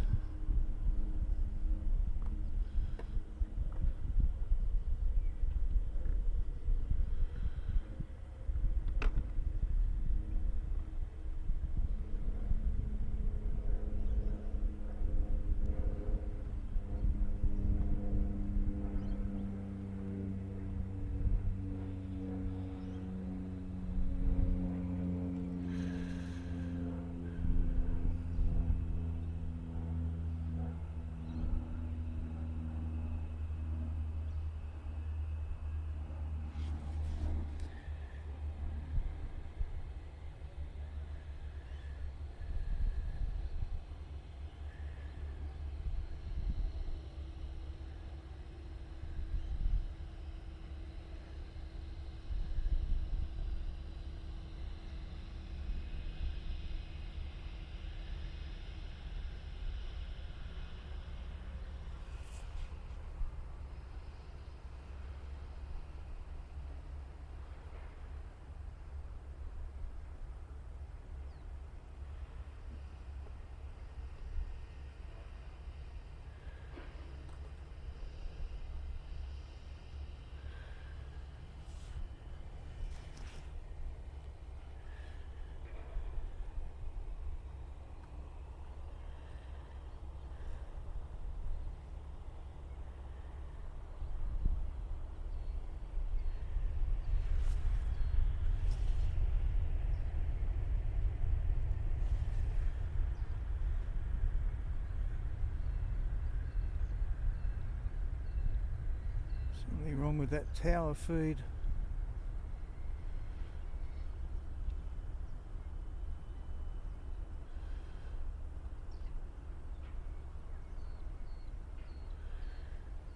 Something wrong with that tower feed.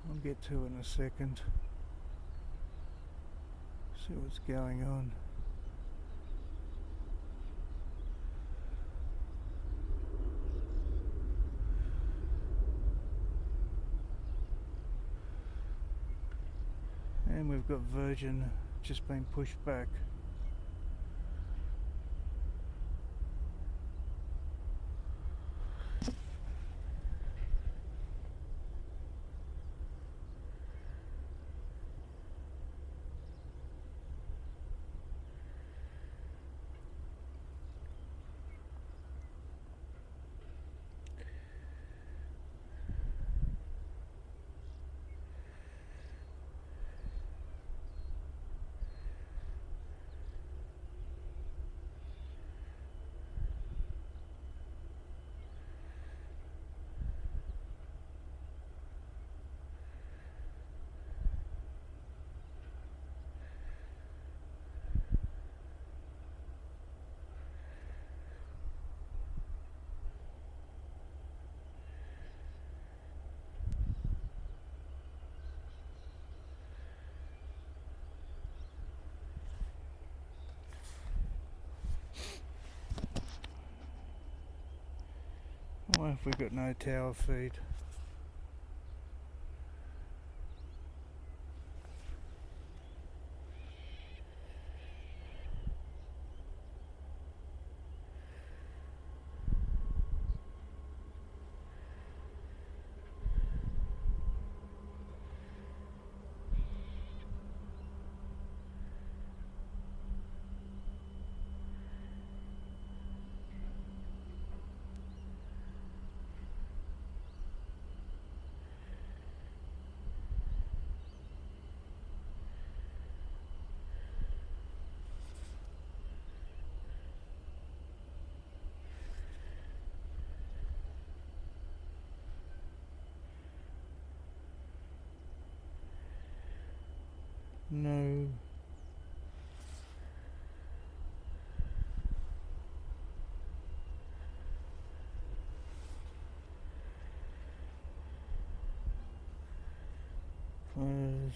I'll get to it in a second. See what's going on. And we've got Virgin just been pushed back. Why have we got no tower feed? No. Close.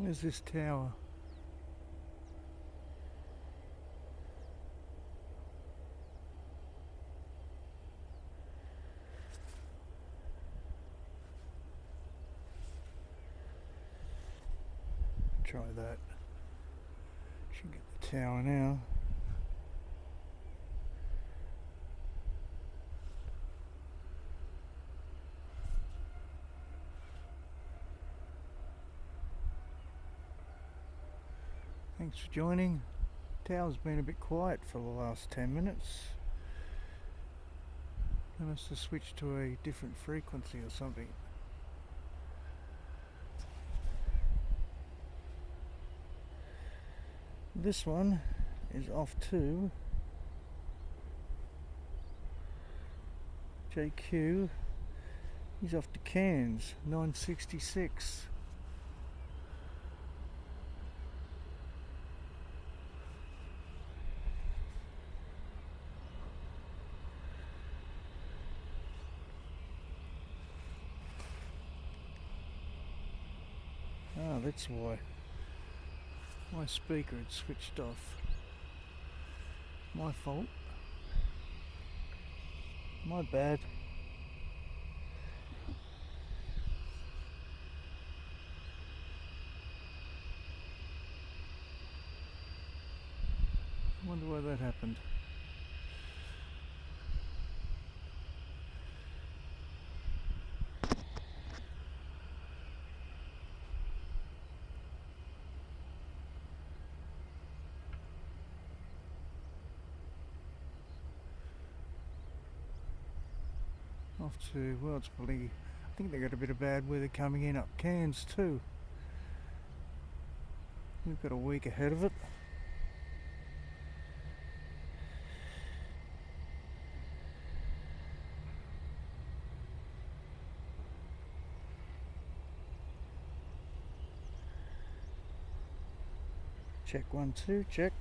Where's this tower? Try that. Should get the tower now. Thanks for joining. Tower's been a bit quiet for the last 10 minutes. I must have switched to a different frequency or something. This one is off to JQ. He's off to Cairns, 966. Ah, that's why. My speaker had switched off. My fault. My bad. I wonder why that happened. Off to, well, it's probably, I think they got a bit of bad weather coming in up Cairns too. We've got a week ahead of it. Check 1 2, check.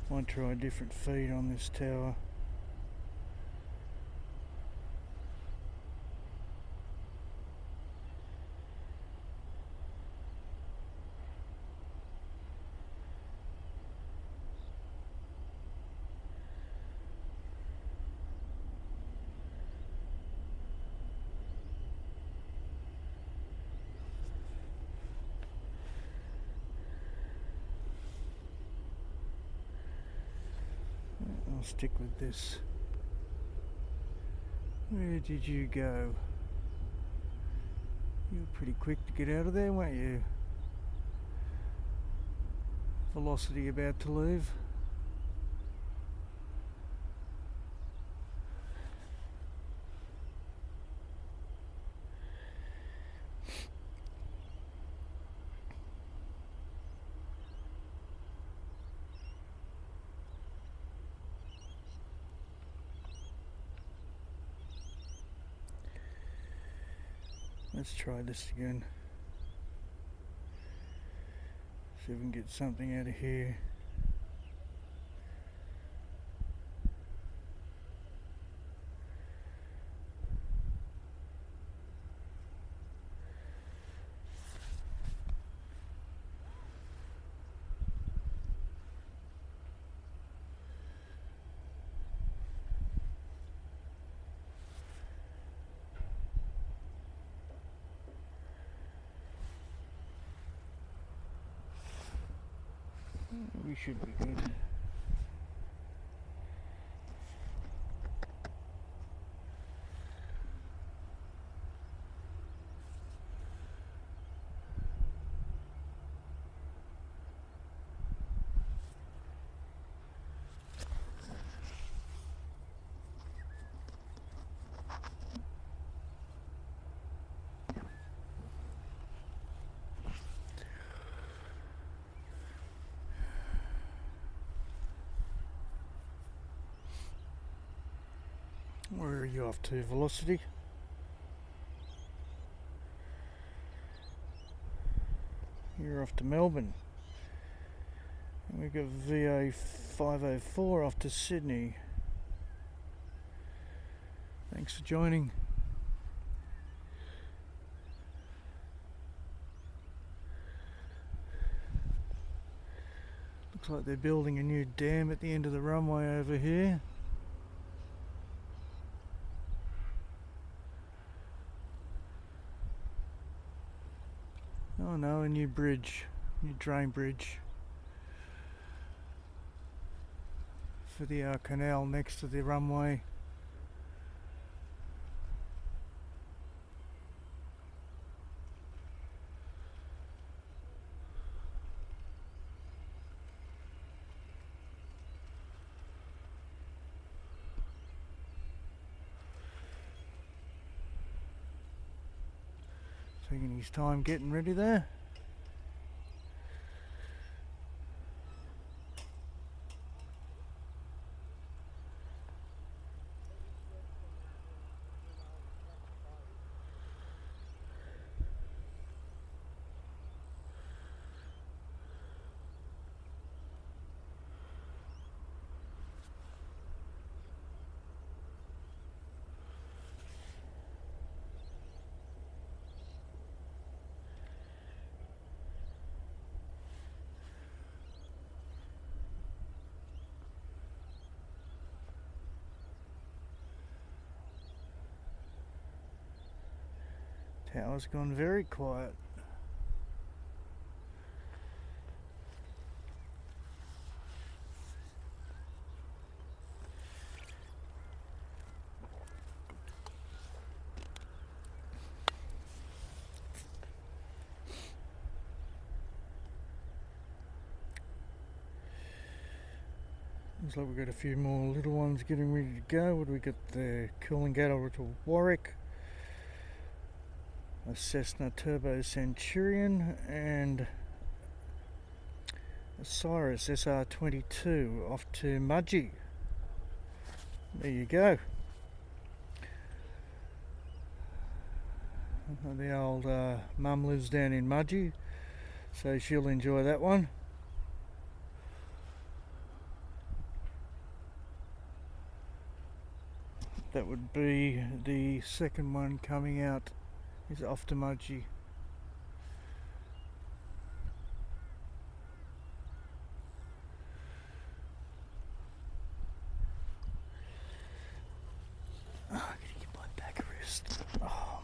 Might try a different feed on this tower. I'll stick with this. Where did you go? You were pretty quick to get out of there, weren't you? Velocity about to leave. Let's try this again. See if we can get something out of here. We should be good. Where are you off to, Velocity? You're off to Melbourne. And we've got VA 504 off to Sydney. Thanks for joining. Looks like they're building a new dam at the end of the runway over here. Oh no, a new bridge, new drain bridge for the canal next to the runway. Taking his time getting ready there. Tower's gone very quiet. Looks like we've got a few more little ones getting ready to go. What do we got there? Coolangatta to Warwick, a Cessna Turbo Centurion, and a Cyrus SR22 off to Mudgee. There you go. The old mum lives down in Mudgee, so she'll enjoy that one. That would be the second one coming out, is off to Mudgee. Oh, I'm gonna get my back wrist. Oh.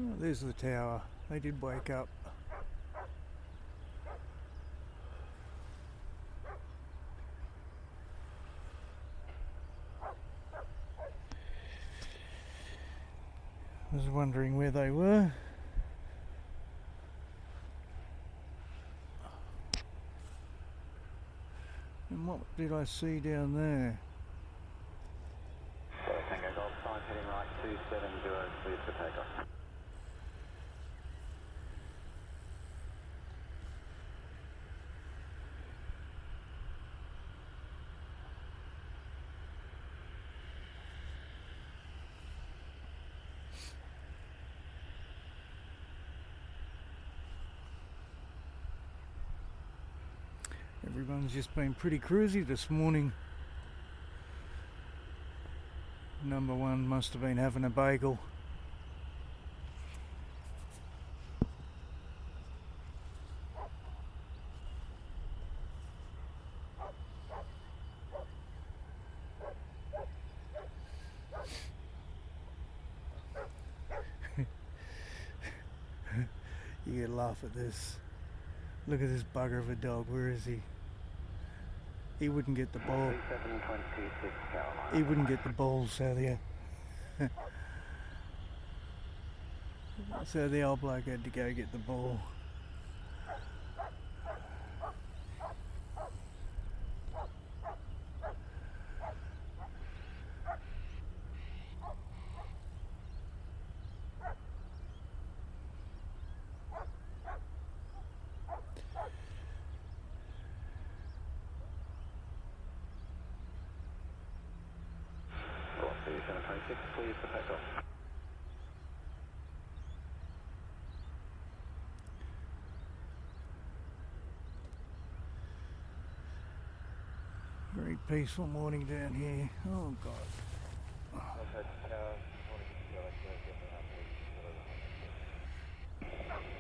Oh, there's the tower. They did wake up. I was wondering where they were. And what did I see down there? Tango Golf, sign heading right 270, cleared for takeoff. Everyone's just been pretty cruisy this morning. Number one must have been having a bagel. You could laugh at this. Look at this bugger of a dog. Where is he? He wouldn't get the ball. He wouldn't get the balls out here. So the old bloke had to go get the ball. Please for takeoff. Very peaceful morning down here. Oh God.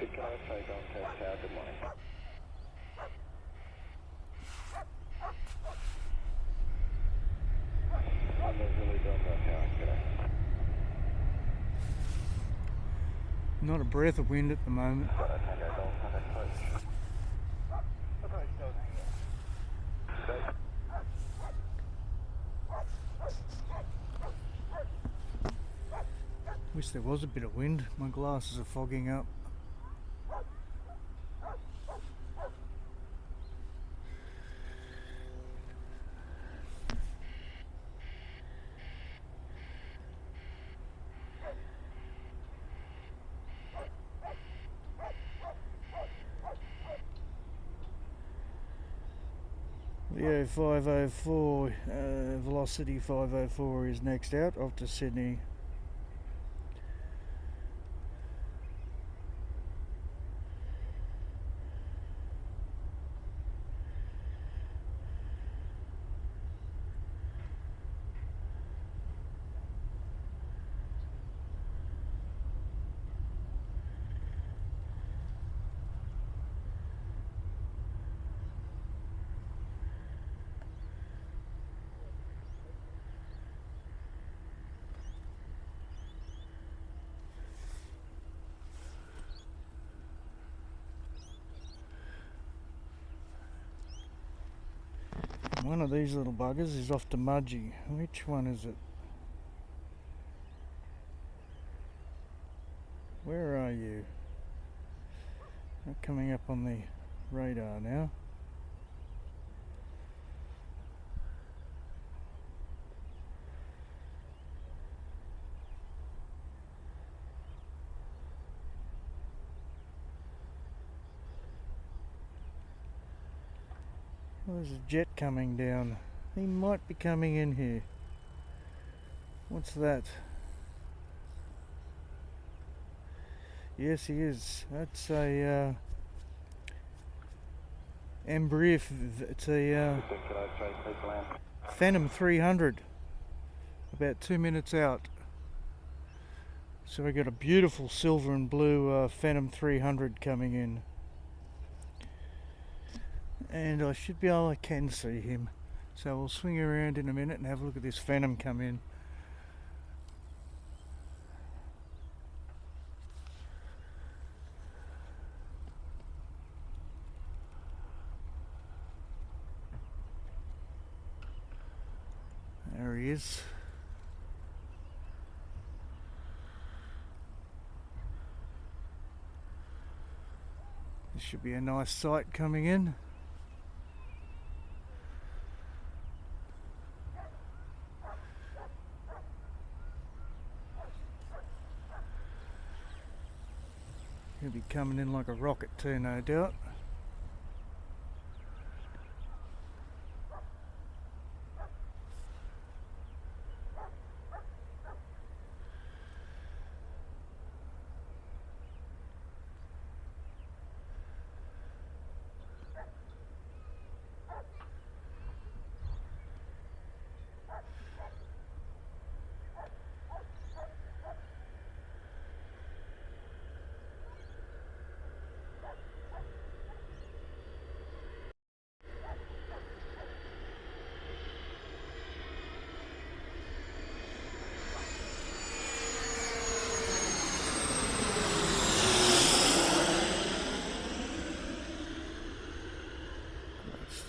Good car, take on Coast Tower, good morning. Not a breath of wind at the moment. Wish there was a bit of wind. My glasses are fogging up. Leo 504, Velocity 504 is next out, off to Sydney. One of these little buggers is off to Mudgee. Which one is it? Where are you? Not coming up on the radar now. Well, there's a jet coming down. He might be coming in here. What's that? Yes, he is. That's a Embraer. It's a Phantom 300. About 2 minutes out. So we got a beautiful silver and blue Phantom 300 coming in. And I should be able, I can see him. So we'll swing around in a minute and have a look at this Phantom come in. There he is. This should be a nice sight coming in. He'll be coming in like a rocket too, no doubt.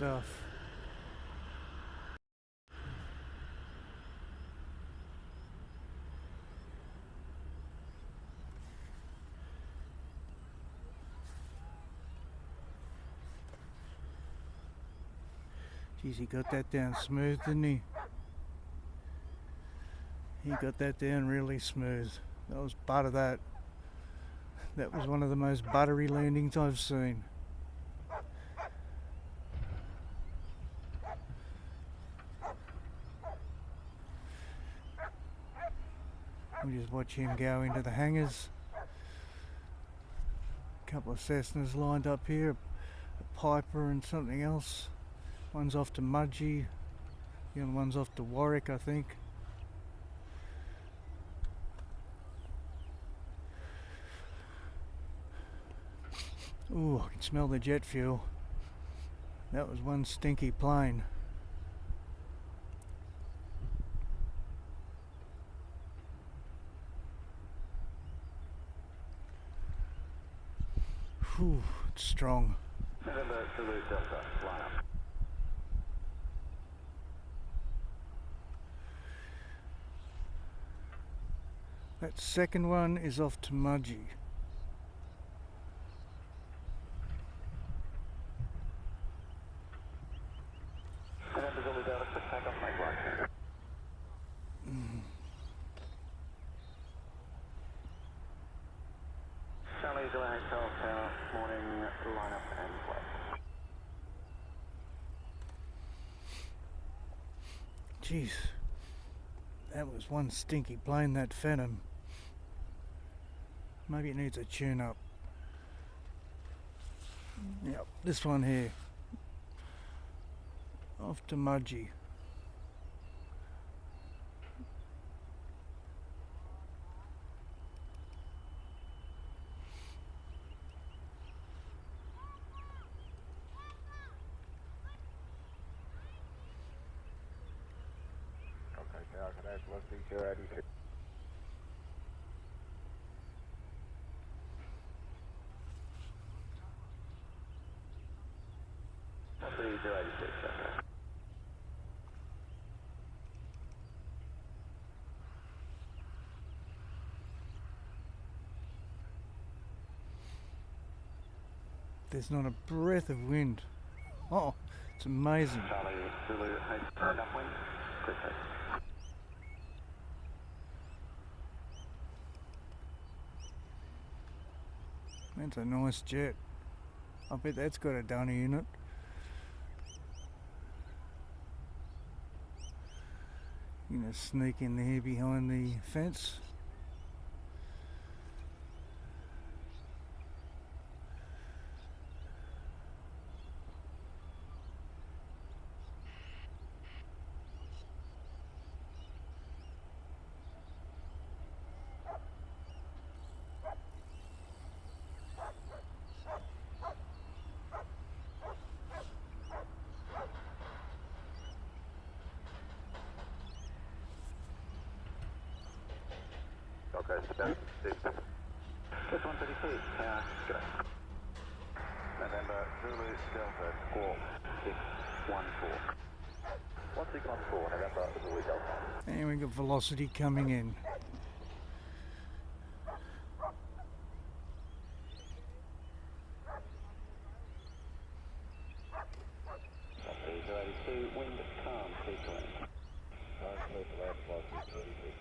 stuff. Geez, he got that down smooth, didn't he? He got that down really smooth. That was butter, that. That was one of the most buttery landings I've seen. We just watch him go into the hangars. A couple of Cessnas lined up here, a Piper and something else. One's off to Mudgee, the other one's off to Warwick, I think. Ooh, I can smell the jet fuel. That was one stinky plane. Whew, it's strong. November Zulu Delta, line up. That second one is off to Mudgee. November Zulu Delta, quick takeoff, make right. Charlie, Delay Hotel Tower, morning, line up and flight. Jeez, that was one stinky plane, that Phantom. Maybe it needs a tune-up. Yep, this one here. Off to Mudgee. Okay, Tower, can I have velocity 086? Velocity 086, okay. There's not a breath of wind. Oh, it's amazing. Charlie, Zulu, Hotel, enough wind, quick take. That's a nice jet. I bet that's got a dunny in it. You know, sneak in there behind the fence. Okay, so that's just 132, go. November Zulu Delta, squawk 614. 1614, November Zulu Delta. And we got velocity coming in. Copy, 082, wind calm, please correct. Transmit left velocity 36.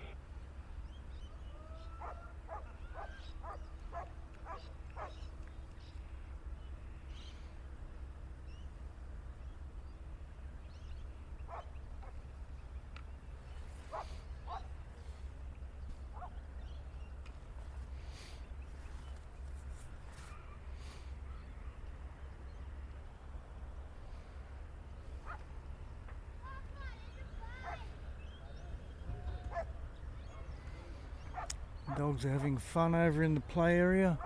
Dogs are having fun over in the play area.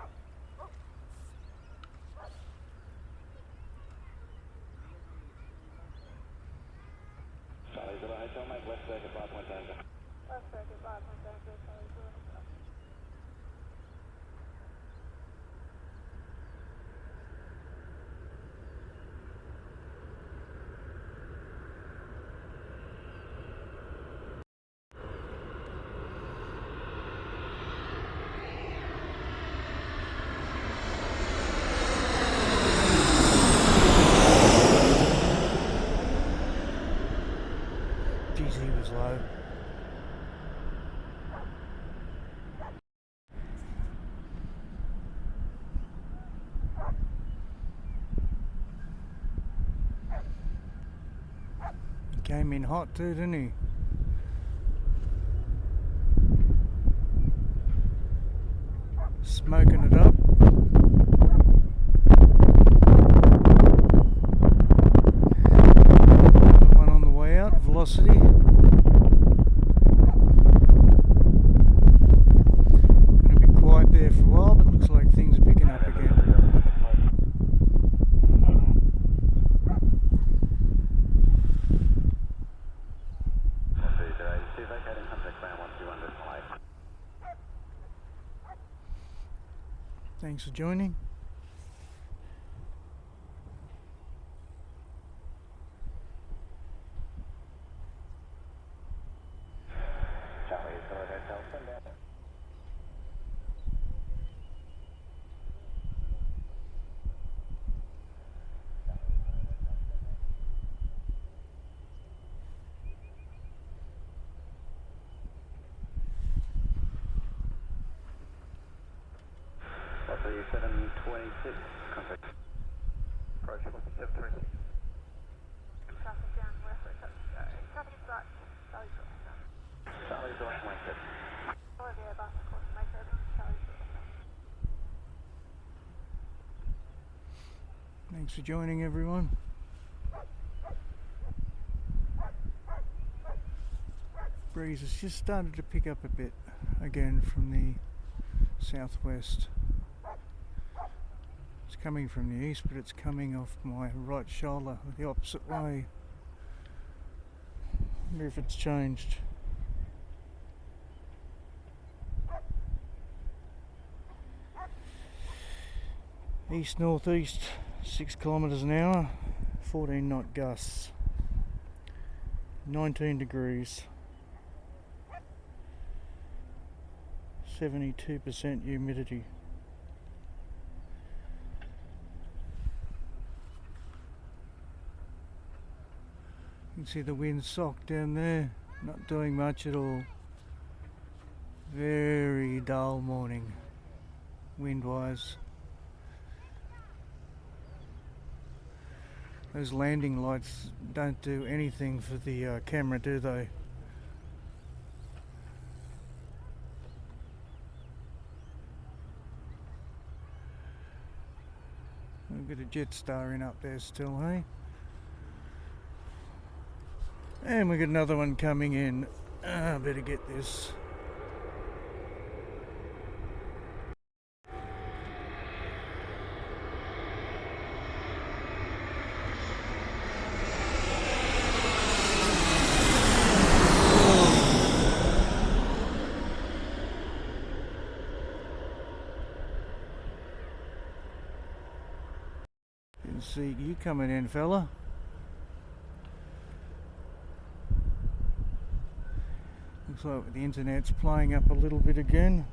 Charlie, Zulu Hotel, make left circuit 5 point danger. Left circuit 5 point danger, Charlie, Zulu Hotel. he was low. He came in hot too, didn't he? Smoking it up. Another one on the way out, velocity. Gonna be quiet there for a while, but looks like things are picking up again. Thanks for joining. Copy 726, contact. Approach 726. Traffic down west, traffic is right. Charlie's Charlie's on Wingford. Over the Airbus, of course, make sure Charlie's Thanks for joining, everyone. Breeze has just started to pick up a bit again from the southwest. It's coming from the east, but it's coming off my right shoulder the opposite way. Wonder if it's changed. East northeast, 6 kilometres an hour, 14 knot gusts, 19 degrees, 72% humidity. You can see the wind sock down there, not doing much at all. Very dull morning, wind-wise. Those landing lights don't do anything for the camera, do they? A bit of jet starring up there still, hey? And we got another one coming in. I better get this. Can see you coming in, fella. Looks like the internet's playing up a little bit again.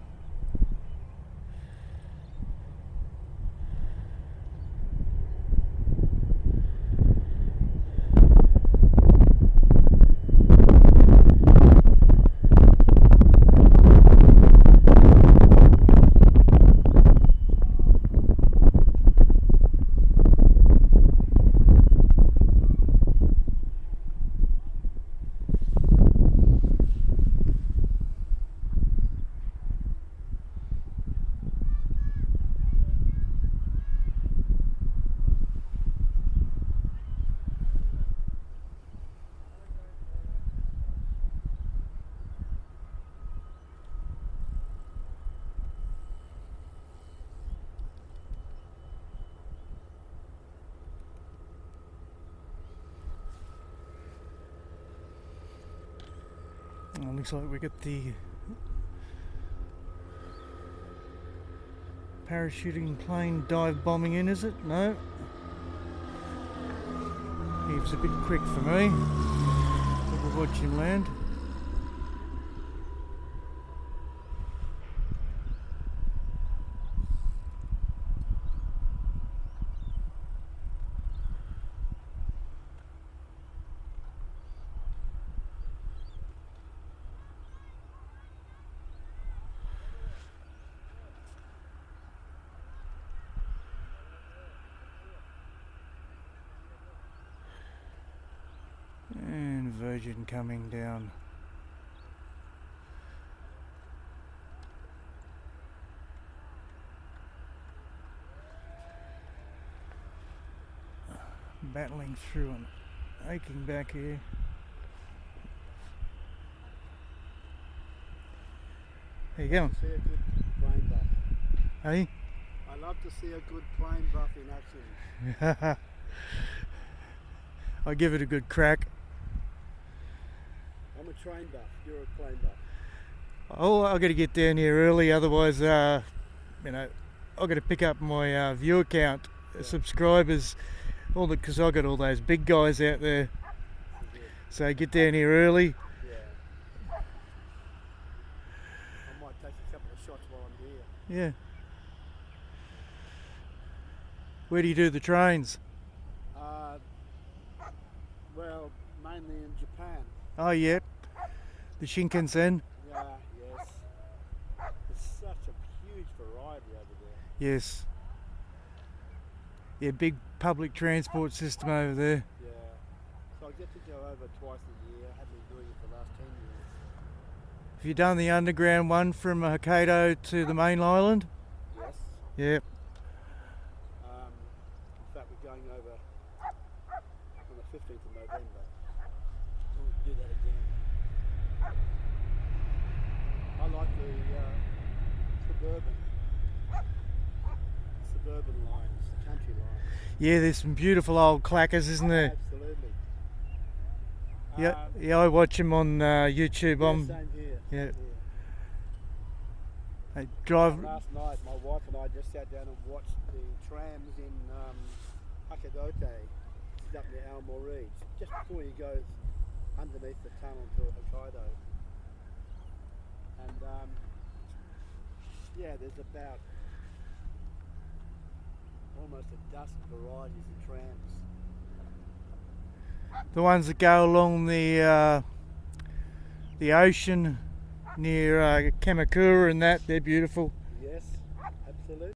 Looks like we got the parachuting plane dive bombing in, is it? No. He was a bit quick for me. We'll watch him land. Virgin coming down. Battling through an aching back here. How you going? See a good plane buff. Hey? I love to see a good plane buff in action. I'll give it a good crack. I'm a train buff, you're a plane buff. Oh, I've got to get down here early, otherwise, you know, I've got to pick up my viewer count, subscribers, all because I've got all those big guys out there. So get down here early. Yeah. I might take a couple of shots while I'm here. Yeah. Where do you do the trains? Well, mainly in Japan. Oh, yeah. The Shinkansen. Yeah, yes. There's such a huge variety over there. Yes. Yeah, big public transport system over there. Yeah. So I get to go over twice a year. I have been doing it for the last 10 years. Have you done the underground one from Hokkaido to the main island? Yes. Yeah. In fact, we're going over on the 15th of November. We'll do that again. I like the suburban lines, the country lines. Yeah, there's some beautiful old clackers, isn't there? Absolutely. Yeah, I watch them on YouTube. Same here. Yeah. Same here. They drive. Last night, my wife and I just sat down and watched the trams in Hakodate, up near Almore Reeds, just before you go underneath the tunnel to Hokkaido. And yeah, there's about almost a dozen varieties of trams. The ones that go along the ocean near Kamakura and that, they're beautiful. Yes, absolutely.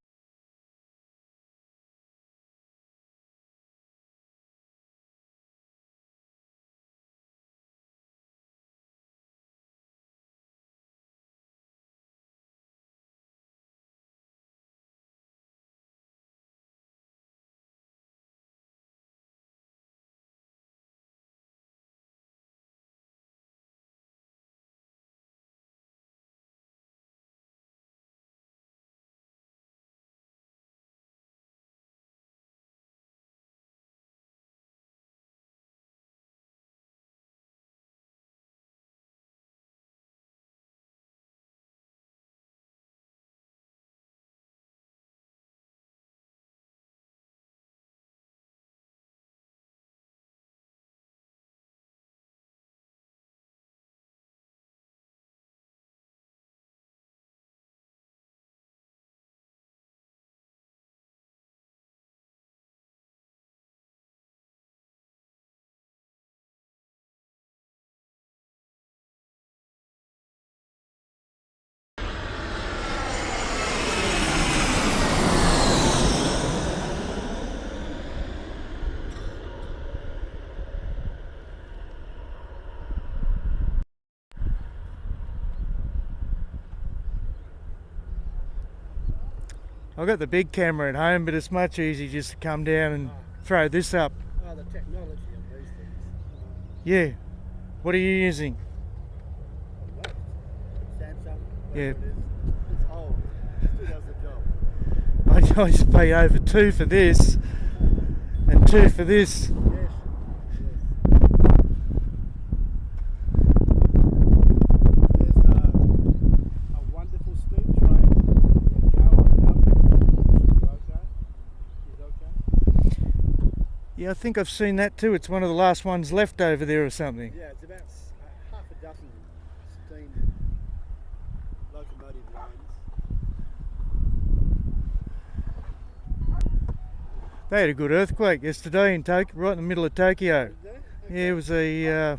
I've got the big camera at home, but it's much easier just to come down and throw this up. Oh, the technology of these things. Yeah. What are you using? What? Samsung? Yeah. It is. It's old. It still does the job. I just pay over $2 for this and $2 for this. Yes. Yes. There's a wonderful steam train in Gowan. Is okay? Yeah, I think I've seen that too. It's one of the last ones left over there or something. Yeah, it's about half a dozen steam locomotive lines. They had a good earthquake yesterday in Tokyo, right in the middle of Tokyo. Is there? Yeah, it was a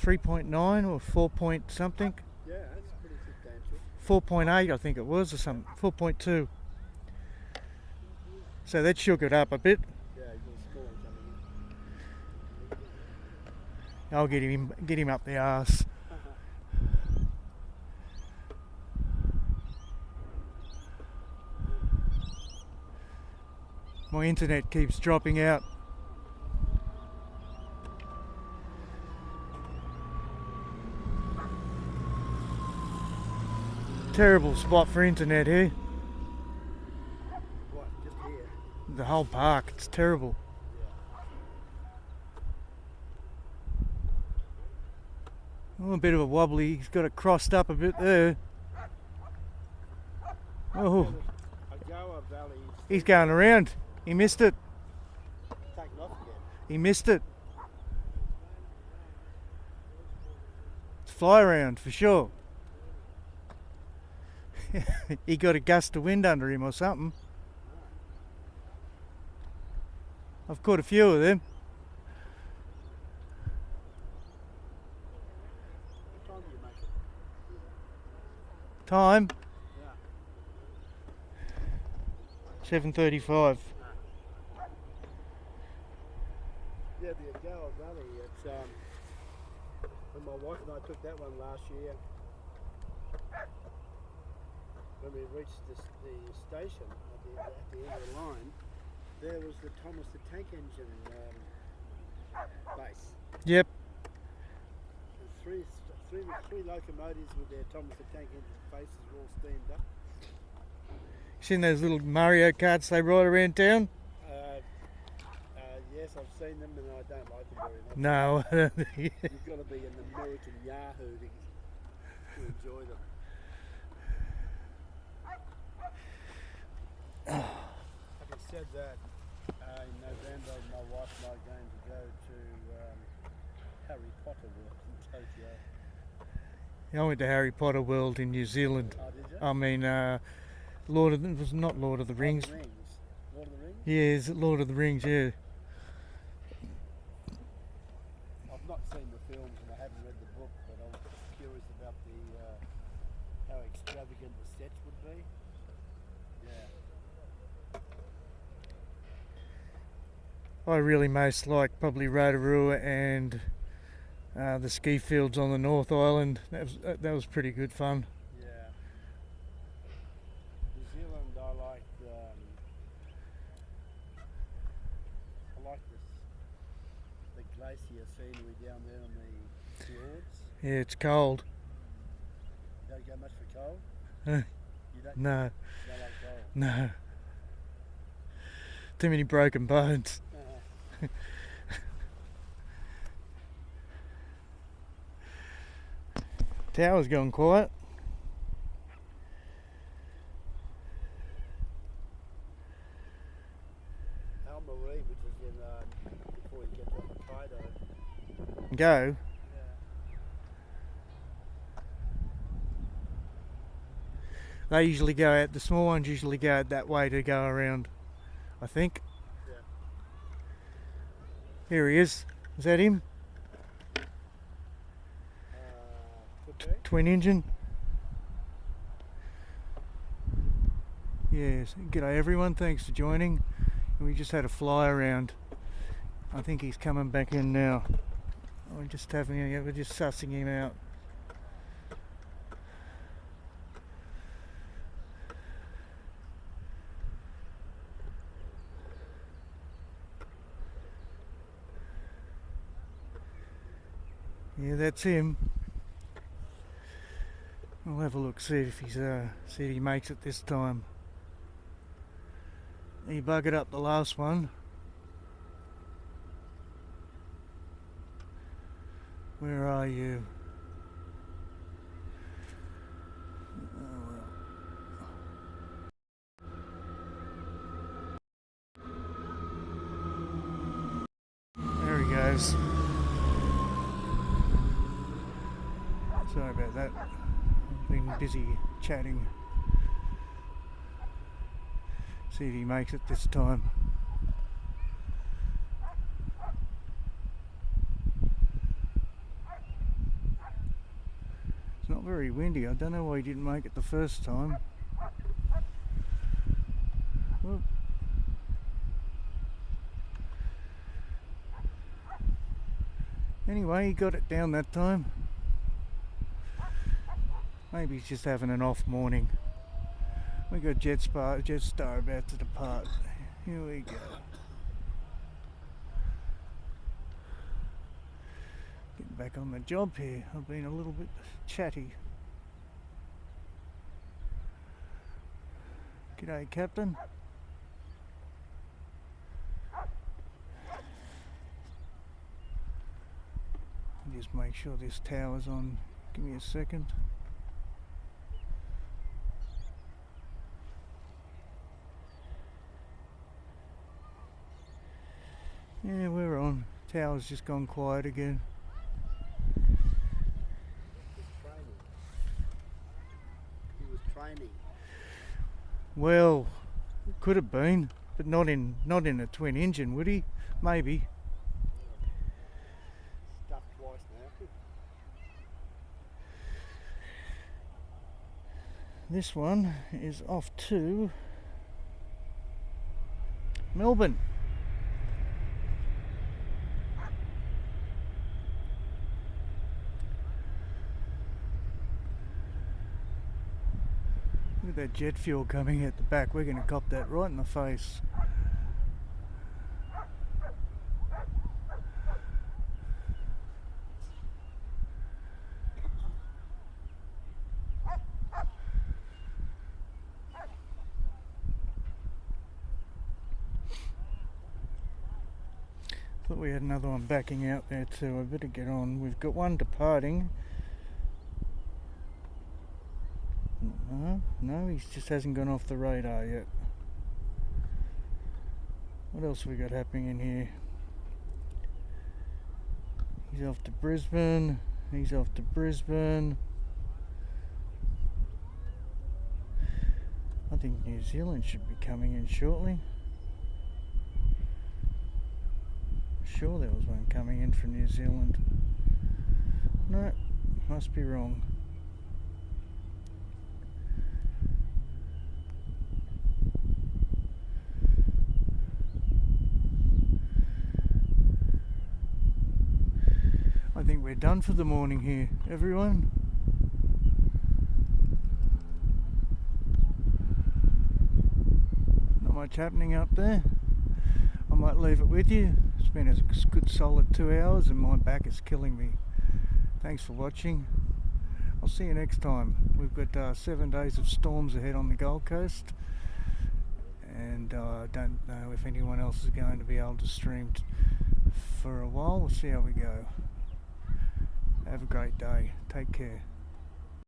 3.9 or 4 point something. Yeah, that's pretty substantial. 4.8 I think it was, or something. 4.2. So that shook it up a bit. Yeah, you've got a small one coming in. I'll get him up the arse. My internet keeps dropping out. Terrible spot for internet here. What, just here? The whole park, it's terrible. Oh, a bit of a wobbly, he's got it crossed up a bit there. Oh, Agoa Valley. he's going around. He missed it. Taken off again. He missed it. It's fly around for sure. He got a gust of wind under him or something. I've caught a few of them. What time do you make it? Time Yeah. 7:35. Yeah, the Agoa Valley. It's when my wife and I took that one last year. When we reached the station at the end of the line, there was the Thomas the Tank Engine base. Yep. And three locomotives with their Thomas the Tank Engine faces were all steamed up. Seen those little Mario Karts they ride around town? Yes, I've seen them and I don't like them very much. No. You've got to be an American Yahoo to enjoy them. Having said that, in November my wife and I are going to go to Harry Potter World in Tokyo. I went to Harry Potter World in New Zealand. Oh, did you? I mean, it was not Lord of the Rings. Lord of the Rings? Yeah, is it Lord of the Rings? Yeah. I've not seen the films and I haven't read the book, but I was curious about how extravagant the sets would be. Yeah. I really most like probably Rotorua and the ski fields on the North Island. That was pretty good fun. Yeah. New Zealand, I like the glacier scenery down there on the fjords. Yeah, it's cold. You don't go much for cold? Huh. You don't? No, You don't like cold? no. Too many broken bones. Tower's gone quiet. Marie, which is in before you get to Hokkaido. Go. Yeah. They usually go out, the small ones usually go out that way to go around, I think. Yeah. Here he is. Is that him? Could be. Twin engine. Yes. G'day everyone. Thanks for joining. We just had a fly around. I think he's coming back in now. We're just sussing him out. Yeah, that's him. We'll have a look, see if he makes it this time. He buggered up the last one. Where are you? Oh, well. There he goes. Sorry about that. I've been busy chatting. See if he makes it this time. It's not very windy. I don't know why he didn't make it the first time. Whoop. Anyway, he got it down that time. Maybe he's just having an off morning. We got Jetstar about to depart. Here we go. Getting back on the job here. I've been a little bit chatty. G'day, Captain. Just make sure this tower's on. Give me a second. Yeah, we're on. Tower's just gone quiet again. He was training. Well, could have been, but not in a twin engine, would he? Maybe. Stuck twice now. This one is off to Melbourne. Look at that jet fuel coming out the back. We're going to cop that right in the face. Thought we had another one backing out there too. I better get on. We've got one departing. No, he just hasn't gone off the radar yet. What else have we got happening in here? He's off to Brisbane. He's off to Brisbane. I think New Zealand should be coming in shortly. Sure there was one coming in from New Zealand. No, must be wrong. I think we're done for the morning here, everyone. Not much happening up there. I might leave it with you. It's been a good solid 2 hours and my back is killing me. Thanks for watching. I'll see you next time. We've got 7 days of storms ahead on the Gold Coast, and I don't know if anyone else is going to be able to stream for a while. We'll see how we go. Have a great day. Take care.